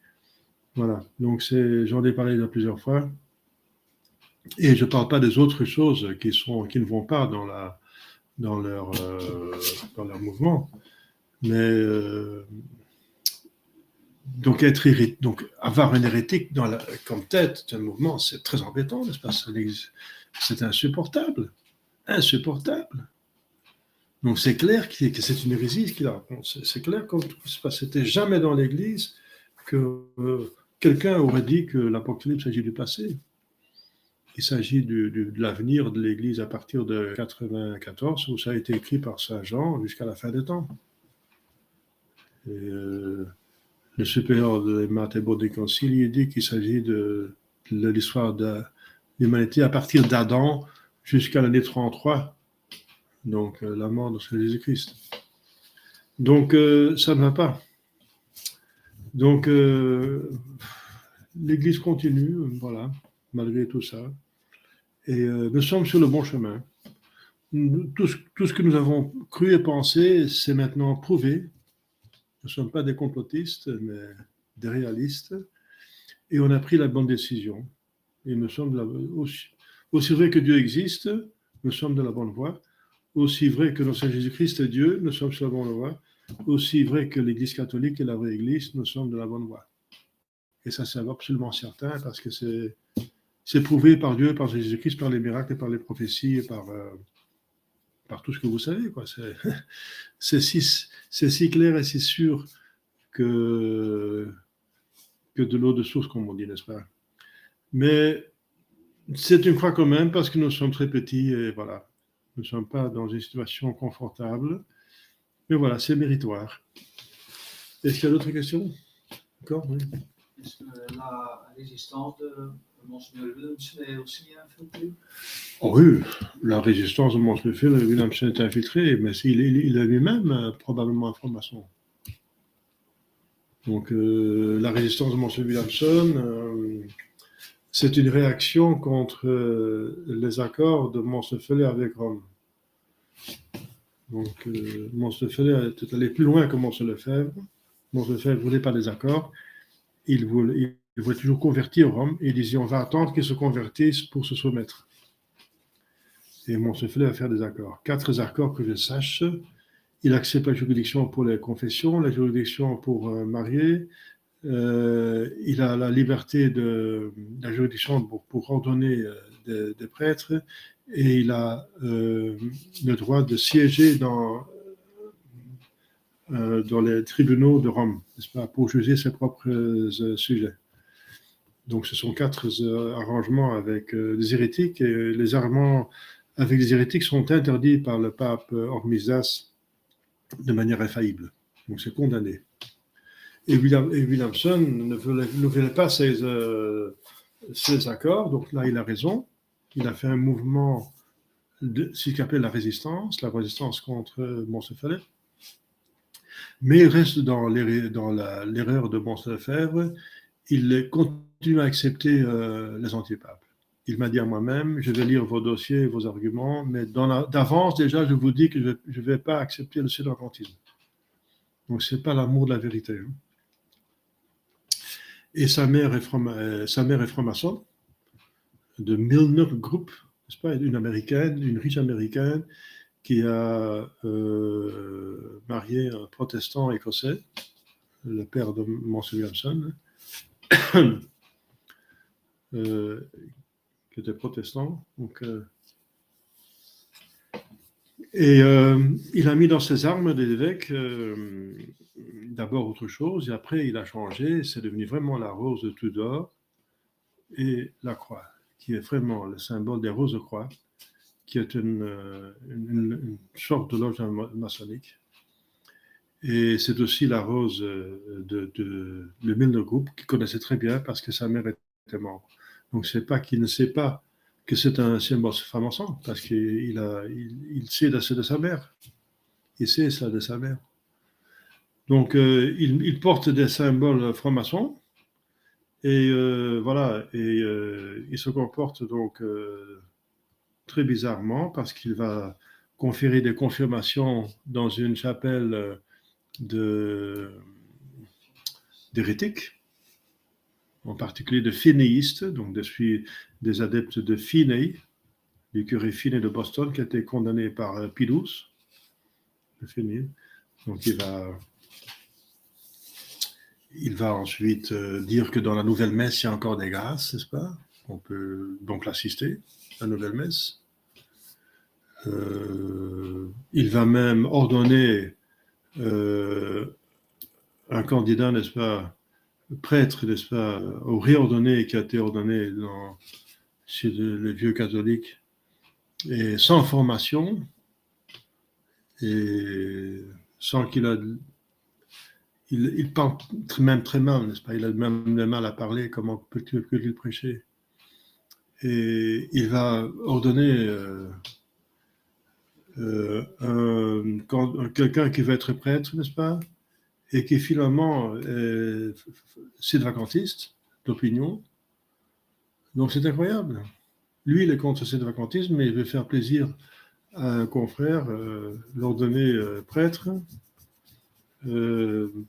Voilà, donc j'en ai parlé plusieurs fois. Et je ne parle pas des autres choses qui ne vont pas dans leur mouvement. Mais Donc, donc, avoir un hérétique comme tête d'un mouvement, c'est très embêtant, n'est-ce pas? C'est insupportable. Insupportable. Donc, c'est clair que c'est une hérésie qu'il raconte. C'est clair comme tout. C'était jamais dans l'Église que quelqu'un aurait dit que l'Apocalypse s'agit du passé. Il s'agit de l'avenir de l'Église à partir de 94, où ça a été écrit par Saint Jean jusqu'à la fin des temps. Et, le supérieur de Matteo des Conciles, il dit qu'il s'agit de l'histoire de l'humanité à partir d'Adam jusqu'à l'année 33, donc la mort de Jésus-Christ. Donc ça ne va pas. Donc l'Église continue, voilà, malgré tout ça. Et nous sommes sur le bon chemin. Tout ce que nous avons cru et pensé, c'est maintenant prouvé. Nous ne sommes pas des complotistes, mais des réalistes. Et on a pris la bonne décision. Et nous sommes aussi vrai que Dieu existe, nous sommes de la bonne voie. Aussi vrai que notre Seigneur Jésus-Christ est Dieu, nous sommes sur la bonne voie. Aussi vrai que l'Église catholique est la vraie Église, nous sommes de la bonne voie. Et ça, c'est absolument certain parce que c'est prouvé par Dieu, par Jésus-Christ, par les miracles, par les prophéties, et par tout ce que vous savez, quoi. C'est si clair et si sûr que de l'eau de source, comme on dit, n'est-ce pas? Mais c'est une croix quand même parce que nous sommes très petits et voilà. Nous ne sommes pas dans une situation confortable. Mais voilà, c'est méritoire. Est-ce qu'il y a d'autres questions? D'accord, oui. Est-ce que la résistance de Monseigneur Willemsen est aussi infiltrée? Oh oui, la résistance de Monseigneur Willemsen est infiltrée, mais il est lui-même probablement un franc-maçon. Donc la résistance de Monseigneur Willemsen, c'est une réaction contre les accords de Monseigneur avec Rome. Donc Monseigneur est allé plus loin que Monseigneur Lefebvre. Monseigneur Lefebvre ne voulait pas des accords. Il voulait toujours convertir Rome et il disait on va attendre qu'ils se convertissent pour se soumettre. Et Monseigneur va faire des accords. 4 accords que je sache. Il accepte la juridiction pour les confessions, la juridiction pour marier. Il a la liberté de la juridiction pour ordonner des prêtres et il a le droit de siéger dans les tribunaux de Rome, n'est-ce pas, pour juger ses propres sujets. Donc ce sont 4 arrangements avec les hérétiques et les arrangements avec les hérétiques sont interdits par le pape Hormisdas de manière infaillible. Donc c'est condamné. Et Williamson ne voulait pas ces accords, donc là il a raison. Il a fait un mouvement de ce qu'il appelle la résistance contre Monseigneur. Mais il reste dans l'erreur de Monseigneur. Il continue à accepter les antipapes. Il m'a dit à moi-même, je vais lire vos dossiers, vos arguments, mais d'avance déjà, je vous dis que je ne vais pas accepter le sédententisme. Donc ce n'est pas l'amour de la vérité. Hein. Et sa mère est franc-maçon, de Milner Group, n'est-ce pas, une riche américaine qui a marié un protestant écossais, le père de Monseigneur Williamson, qui était protestant. Donc, il a mis dans ses armes des évêques d'abord autre chose, et après il a changé, c'est devenu vraiment la rose de Tudor et la croix, qui est vraiment le symbole des roses de croix, qui est une sorte de loge maçonnique. Et c'est aussi la rose de le Milner Group, qu'il connaissait très bien parce que sa mère était membre. Donc c'est pas qu'il ne sait pas que c'est un symbole franc-maçon, parce qu'il sait de sa mère. Il sait ça de sa mère. Donc il porte des symboles francs-maçons, et voilà, et il se comporte donc très bizarrement parce qu'il va conférer des confirmations dans une chapelle d'hérétiques, en particulier de finéistes, donc des adeptes de Finney, du curé Finney de Boston, qui a été condamné par Pie XII. Donc il va Il va ensuite dire que dans la nouvelle messe, il y a encore des grâces, n'est-ce pas? On peut donc l'assister, la nouvelle messe. Il va même ordonner un candidat, n'est-ce pas, prêtre, n'est-ce pas, au réordonné qui a été ordonné chez les vieux catholiques, et sans formation, et sans qu'il a... Il parle même très mal, n'est-ce pas? Il a même le mal à parler, comment peut-il prêcher? Et il va ordonner quelqu'un qui va être prêtre, n'est-ce pas? Et qui finalement est sédevacantiste d'opinion. Donc c'est incroyable. Lui, il est contre le sédevacantisme, mais il veut faire plaisir à un confrère, l'ordonner prêtre,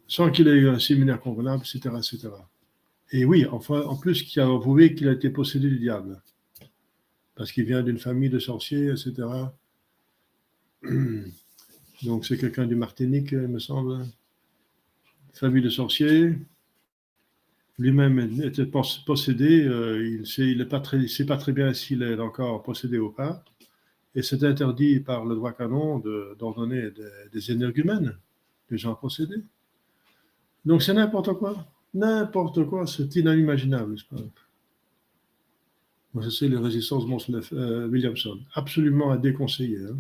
sans qu'il ait eu un séminaire convenable, etc., etc. Et oui, enfin, en plus, qui a avoué qu'il a été possédé du diable, parce qu'il vient d'une famille de sorciers, etc. Donc c'est quelqu'un du Martinique, il me semble, famille de sorciers. Lui-même était possédé, il ne sait pas très bien s'il est encore possédé ou pas. Et c'est interdit par le droit canon d'ordonner des énergumènes, des gens possédés. Donc c'est n'importe quoi. N'importe quoi, c'est inimaginable. Bon, c'est les résistances Williamson. Absolument à déconseiller. Hein.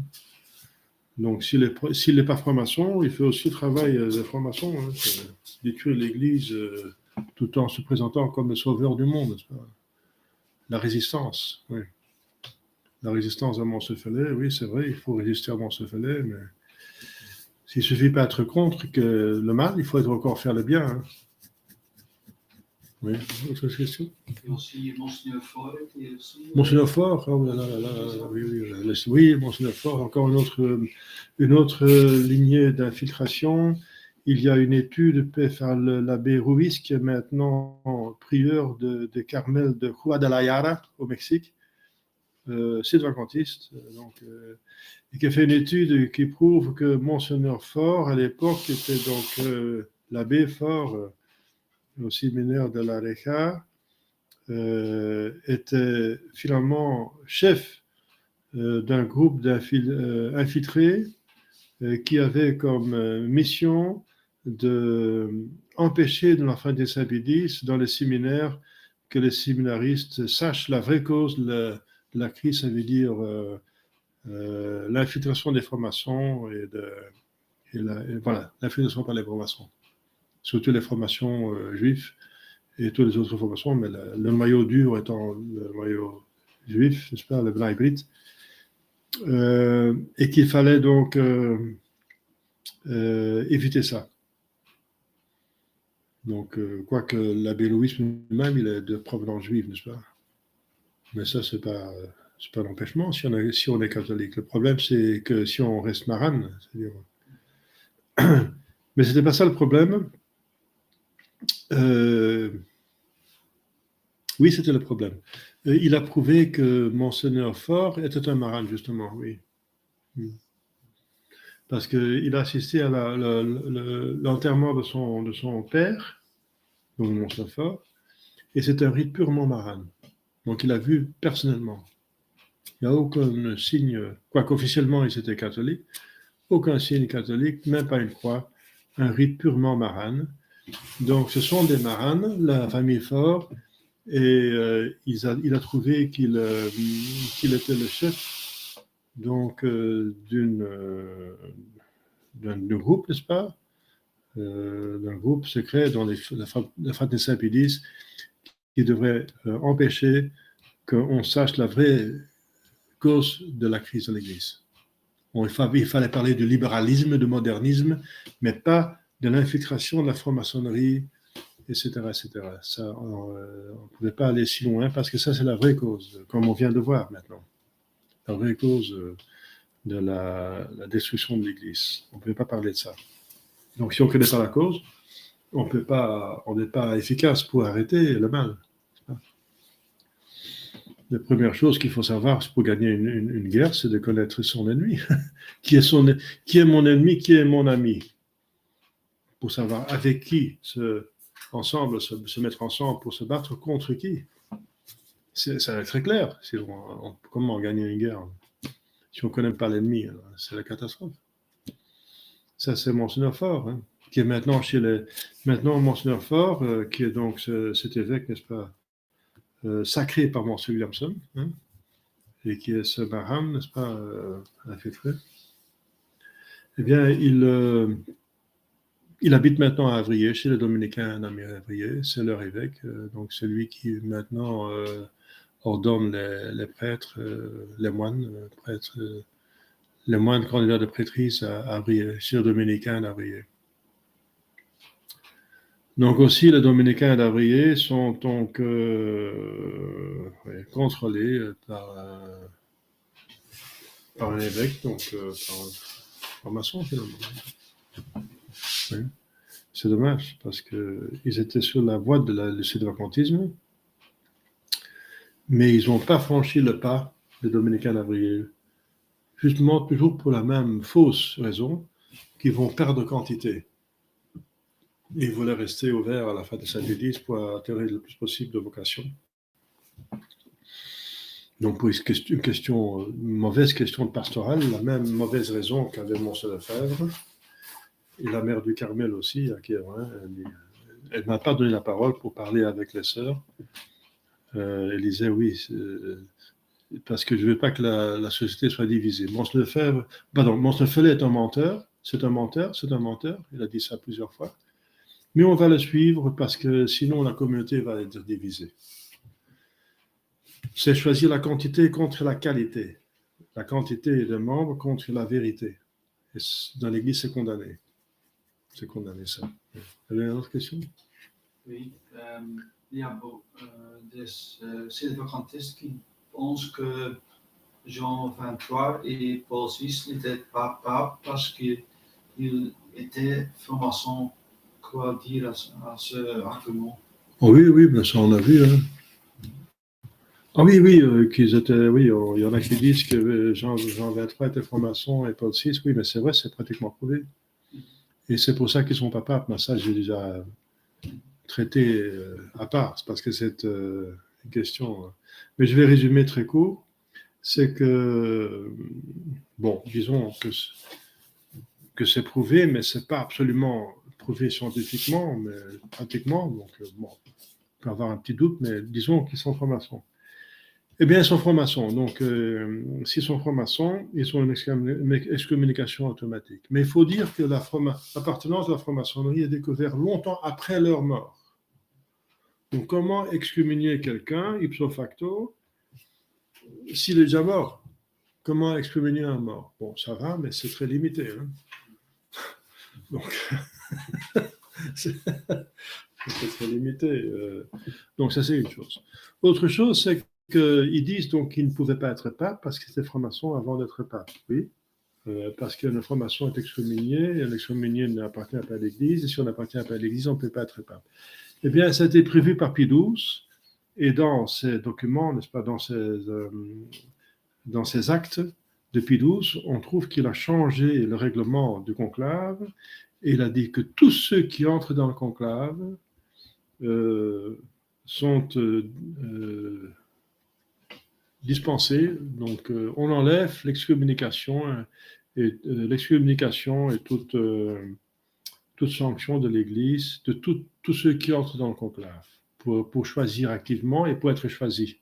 Donc s'il n'est pas franc-maçon, il fait aussi le travail des francs-maçons, hein, détruire l'Église tout en se présentant comme le sauveur du monde. La résistance, oui. La résistance à Moncefelet, oui, c'est vrai, il faut résister à Moncefelet, mais s'il ne suffit pas d'être contre le mal, il faut encore faire le bien. Hein. Oui, autre question? Et aussi Monseigneur Faure. Monseigneur Faure, oh là là, oui, Monseigneur Faure, encore une autre lignée d'infiltration. Il y a une étude faite par l'abbé Ruiz, qui est maintenant prieur de Carmel de Guadalajara, au Mexique. Sédevacantiste, et qui a fait une étude qui prouve que Monseigneur Faure, à l'époque, était donc l'abbé Faure, au séminaire de la Reja, était finalement chef d'un groupe d'infiltrés qui avait comme mission d'empêcher de l'enfant des Sabidis dans les séminaires que les séminaristes sachent la vraie cause de la crise, ça veut dire l'infiltration des francs-maçons et voilà, l'infiltration par les francs-maçons, surtout les francs-maçons juifs et toutes les autres formations, mais le noyau dur étant le noyau juif, n'est-ce pas, le blanc hybride, et qu'il fallait donc éviter ça. Donc, quoique l'abbé Louis lui-même, il est de provenance juive, n'est-ce pas? Mais ça, c'est pas l'empêchement si on est catholique. Le problème, c'est que si on reste marane, c'est-à-dire... Mais c'était pas ça le problème. Oui, c'était le problème. Il a prouvé que Monseigneur Faure était un marane, justement, oui. Parce qu'il a assisté à l'enterrement de son père, donc Monseigneur Faure, et c'est un rite purement marane. Donc il a vu personnellement. Il n'y a aucun signe, quoiqu'officiellement il était catholique, aucun signe catholique, même pas une croix, un rite purement marane. Donc ce sont des maranes, la famille Faure, et il a trouvé qu'il était le chef donc d'un groupe, n'est-ce pas, d'un groupe secret dans la Fraternité Saint-Pédis qui devrait empêcher qu'on sache la vraie cause de la crise de l'Église. Bon, il fallait parler du libéralisme, du modernisme, mais pas de l'infiltration de la franc-maçonnerie, etc., etc. Ça, on ne pouvait pas aller si loin parce que ça, c'est la vraie cause, comme on vient de voir maintenant. La vraie cause de la destruction de l'Église. On ne pouvait pas parler de ça. Donc, si on ne connaît pas la cause, on n'est pas efficace pour arrêter le mal. La première chose qu'il faut savoir pour gagner une guerre, c'est de connaître son ennemi. Qui est mon ennemi, qui est mon ami. Pour savoir avec qui ensemble, se mettre ensemble pour se battre contre qui? Ça va être très clair. Comment gagner une guerre? Si on ne connaît pas l'ennemi, c'est la catastrophe. Ça, c'est Monseigneur Faure, hein, qui est maintenant Monseigneur Faure, qui est donc cet évêque, n'est-ce pas, sacré par Monseigneur Williamson, hein, et qui est ce Baham, n'est-ce pas, à Féfré. Eh bien, il habite maintenant à Avrier, chez les Dominicains à Avrier, c'est leur évêque, donc c'est lui qui maintenant ordonne les prêtres, les moines, les moines candidats de prêtrise à Avrier, chez les Dominicains d'Avrier. Donc aussi, les Dominicains d'Avrier sont donc contrôlés par un évêque, donc par un maçon finalement. Oui. C'est dommage, parce qu'ils étaient sur la voie du sédvacantisme, mais ils n'ont pas franchi le pas des Dominicains d'Avrier, justement toujours pour la même fausse raison, qu'ils vont perdre quantité. Ils voulaient rester ouverts à la fin de cette église pour attirer le plus possible de vocations. Donc pour une mauvaise question de pastorale, la même mauvaise raison qu'avait Monseigneur Lefebvre, et la mère du Carmel aussi, à Kiev, elle ne m'a pas donné la parole pour parler avec les sœurs. Elle disait oui, parce que je ne veux pas que la société soit divisée. Monseigneur Felet est un menteur, c'est un menteur, il a dit ça plusieurs fois. Mais on va le suivre parce que sinon la communauté va être divisée. C'est choisir la quantité contre la qualité. La quantité de membres contre la vérité. Et dans l'Église, c'est condamné. C'est condamné, ça. Vous avez une autre question? Oui. Il y a des sédvacantistes qui pensent que Jean 23 et Paul VI n'étaient pas papes parce qu'ils étaient francs-maçons. Quoi dire à ce argument? Oh oui, mais ça on a vu. Hein. Ah oui, qu'ils étaient. Oui, il y en a qui disent que Jean 23 était franc-maçon et Paul VI. Oui, mais c'est vrai, c'est pratiquement prouvé. Et c'est pour ça qu'ils ne sont pas papes. Mais ça, j'ai déjà traité à part, parce que c'est une question. Mais je vais résumer très court. C'est que, bon, disons que c'est prouvé, mais ce n'est pas absolument prouvé scientifiquement, mais pratiquement. Donc, bon, on peut avoir un petit doute, mais disons qu'ils sont francs-maçons. Eh bien, ils sont francs-maçons. Donc, s'ils sont francs-maçons, ils ont une excommunication automatique. Mais il faut dire que l'appartenance de la franc-maçonnerie est découverte longtemps après leur mort. Donc, comment excommunier quelqu'un, ipso facto, s'il est déjà mort? Comment excommunier un mort? Bon, ça va, mais c'est très limité. Hein. Donc, c'est très limité. Donc, ça, c'est une chose. Autre chose, c'est qu'ils disent donc qu'ils ne pouvaient pas être pape parce qu'ils étaient francs-maçons avant d'être pape. Oui, parce qu'un franc-maçon est excommunié, et un excommunié n'appartient pas à l'Église, et si on n'appartient pas à l'Église, on ne peut pas être pape. Eh bien, ça a été prévu par Pie XII, et dans ces documents, n'est-ce pas, dans ces actes de Pie XII, on trouve qu'il a changé le règlement du conclave, et il a dit que tous ceux qui entrent dans le conclave sont dispensés. Donc, on enlève l'excommunication et toute sanction de l'Église, de tous ceux qui entrent dans le conclave, pour choisir activement et pour être choisi.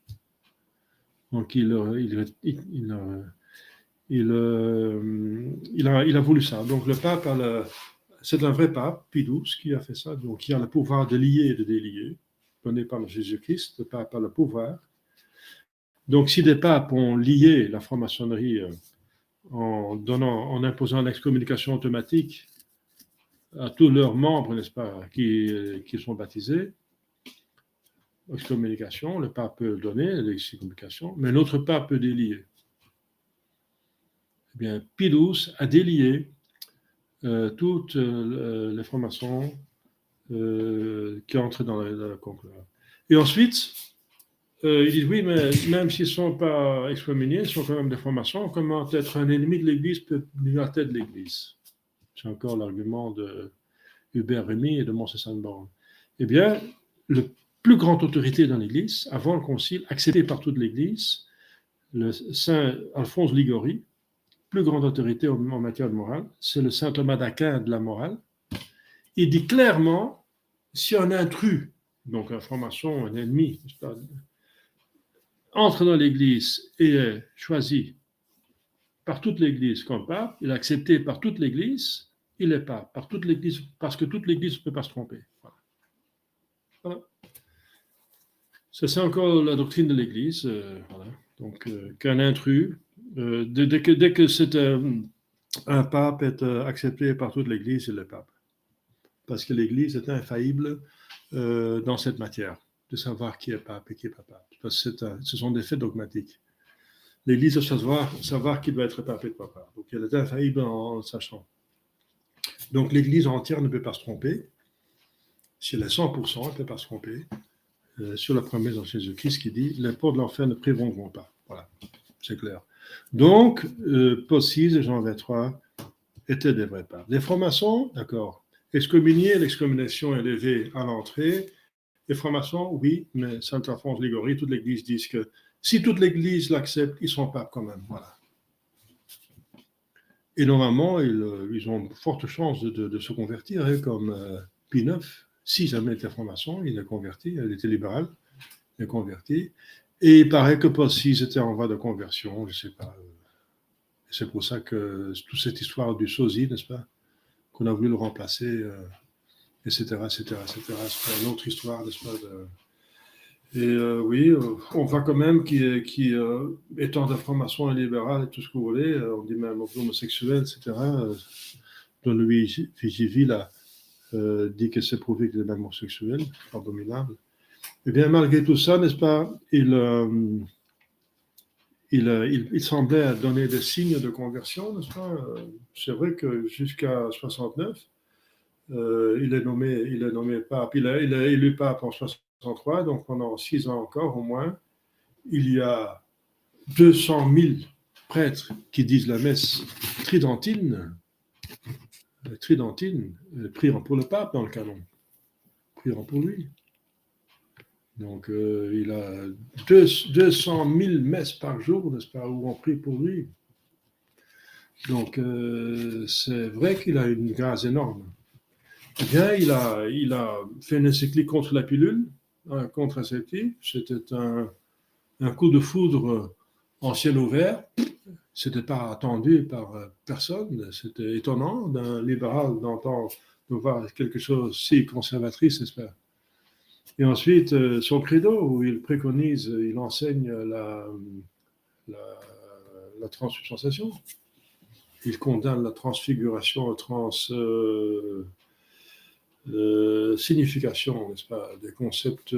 Donc, il a voulu ça. Donc, le pape c'est un vrai pape, Pie XII, qui a fait ça. Donc, il a le pouvoir de lier et de délier, donné par Jésus-Christ. Le pape a le pouvoir. Donc, si des papes ont lié la franc-maçonnerie en imposant l'excommunication automatique à tous leurs membres, n'est-ce pas, qui sont baptisés, l'excommunication, le pape peut donner l'excommunication, mais l'autre pape peut délier. Eh bien, Pie XII a délié toutes les francs-maçons qui entrent dans la conclave. Et ensuite, ils disent oui, mais même s'ils ne sont pas excommuniés, ils sont quand même des francs-maçons. Comment être un ennemi de l'Église peut venir à la tête de l'Église? C'est encore l'argument de Hubert Rémy et de Mons Sainte-Borne. eh bien, la plus grande autorité dans l'Église, avant le Concile, acceptée par toute l'Église, le saint Alphonse Liguori, plus grande autorité en matière de morale, c'est le saint Thomas d'Aquin de la morale. Il dit clairement, si un intrus, donc un franc-maçon, un ennemi, entre dans l'Église et est choisi par toute l'Église comme pape, il est accepté par toute l'Église, il est pape, par toute l'Église, parce que toute l'Église ne peut pas se tromper. Voilà. Ça, c'est encore la doctrine de l'Église. Voilà. Donc, qu'un intrus, dès que c'est un pape est accepté par toute l'Église, il est pape. Parce que l'Église est infaillible dans cette matière, de savoir qui est pape et qui n'est pas pape. Parce que ce sont des faits dogmatiques. L'Église doit savoir qui doit être pape et pas pape. Donc, elle est infaillible en le sachant. Donc, l'Église entière ne peut pas se tromper. Si elle est 100%, elle ne peut pas se tromper. Sur la promesse de Jésus-Christ qui dit « Les portes de l'enfer ne prévaudront pas ». Voilà, c'est clair. Donc, Paul VI et Jean XXIII étaient des vrais papes. Les francs-maçons, d'accord. Excommuniés, l'excommunication est levée à l'entrée. Les francs-maçons, oui, mais Saint Alphonse Liguori, toute l'Église disent que si toute l'Église l'accepte, ils sont papes quand même. Voilà. Et normalement, ils ont de fortes chances de se convertir, hein, comme Pie IX. Si jamais il était franc-maçon, il est converti, il était libéral, il est converti. Et il paraît que Paul VI était en voie de conversion, je ne sais pas. C'est pour ça que toute cette histoire du sosie, n'est-ce pas, qu'on a voulu le remplacer, etc., etc., etc. C'est une autre histoire, n'est-ce pas. Et oui, on voit quand même qui étant de franc-maçon et libéral et tout ce que vous voulez, on dit même homosexuel, etc. Don Louis Vigiville a dit que c'est prouvé qu'il est même homosexuel, abominable. Eh bien, malgré tout ça, n'est-ce pas, il semblait donner des signes de conversion, n'est-ce pas. C'est vrai que jusqu'à 69, il est nommé pape, il est élu pape en 63, donc pendant 6 ans encore au moins, il y a 200 000 prêtres qui disent la messe tridentine, prieront pour le pape dans le canon, prieront pour lui. Donc, il a 200 000 messes par jour, n'est-ce pas, où on prie pour lui. Donc, c'est vrai qu'il a une grâce énorme. Eh bien, il a fait une encyclique contre la pilule, contraceptive. C'était un coup de foudre en ciel ouvert. C'était pas attendu par personne. C'était étonnant d'un libéral de voir quelque chose si conservatrice, n'est-ce pas. Et ensuite, son credo, où il préconise, il enseigne la transsubstantiation. Il condamne la transfiguration, signification, n'est-ce pas, des concepts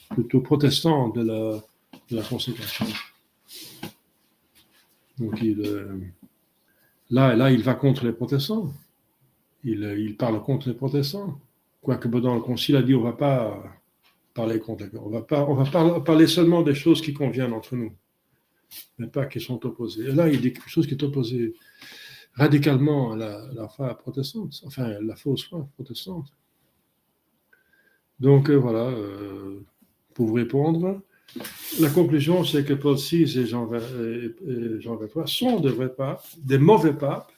plutôt protestants de la consécration. Donc, là, il va contre les protestants. Il parle contre les protestants. Quoique dans le concile a dit, on ne va pas parler contre, on va parler seulement des choses qui conviennent entre nous, mais pas qui sont opposées. Et là, il dit quelque chose qui est opposé radicalement à la foi protestante, enfin, la fausse foi protestante. Donc, voilà, pour vous répondre, la conclusion, c'est que Paul VI et Jean XXIII sont de vrais papes, des mauvais papes,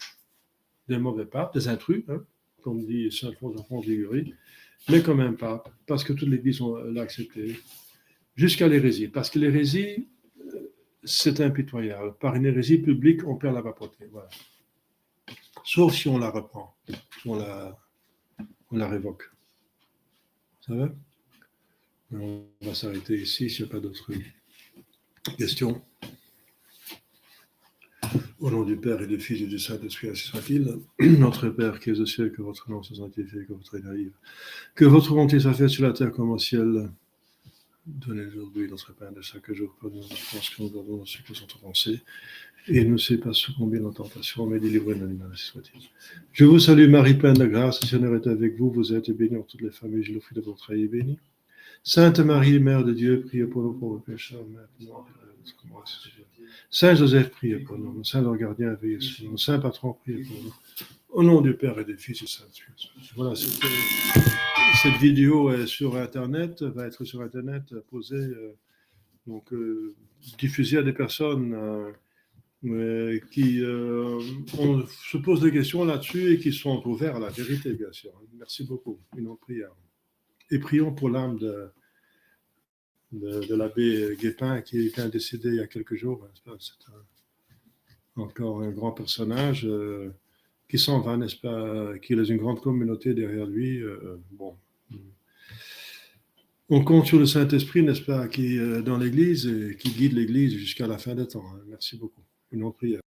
des intrus, hein, comme dit saint Alphonse Liguori, mais quand même papes, parce que toute l'Église l'a accepté, jusqu'à l'hérésie. Parce que l'hérésie, c'est impitoyable. Par une hérésie publique, on perd la papauté. Voilà. Sauf si on la reprend, si on la révoque. Ça va? On va s'arrêter ici s'il n'y a pas d'autres questions. Au nom du Père et du Fils et du Saint-Esprit, ainsi soit-il. Notre Père qui es aux cieux, que votre nom soit sanctifié, que votre règne arrive. Que votre volonté soit faite sur la terre comme au ciel. Donnez aujourd'hui notre pain de chaque jour. Pardonnez-nous nos offenses que nous pardonnons à ceux qui sont offensés. Et ne nous laissez pas succomber en tentation, mais délivrez-nous du mal, ainsi soit-il. Je vous salue Marie, pleine de grâce, le Seigneur est avec vous. Vous êtes bénie entre toutes les femmes, et le fruit de votre œil est béni. Sainte Marie, Mère de Dieu, priez pour nous pauvres pécheurs, maintenant. Saint Joseph, priez pour nous. Saint leur gardien, veillez sur nous. Saint patron, priez pour nous. Au nom du Père et du Fils et du Saint-Esprit. Voilà, cette vidéo est sur Internet, va être sur Internet, posée, diffusée à des personnes qui se posent des questions là-dessus et qui sont ouverts à la vérité, bien sûr. Merci beaucoup. Une prière. Et prions pour l'âme de l'abbé Guépin qui est décédé il y a quelques jours. C'est encore un grand personnage qui s'en va, n'est-ce pas, qui a une grande communauté derrière lui. Bon. On compte sur le Saint-Esprit, n'est-ce pas, qui est dans l'Église et qui guide l'Église jusqu'à la fin des temps. Merci beaucoup. Une autre prière.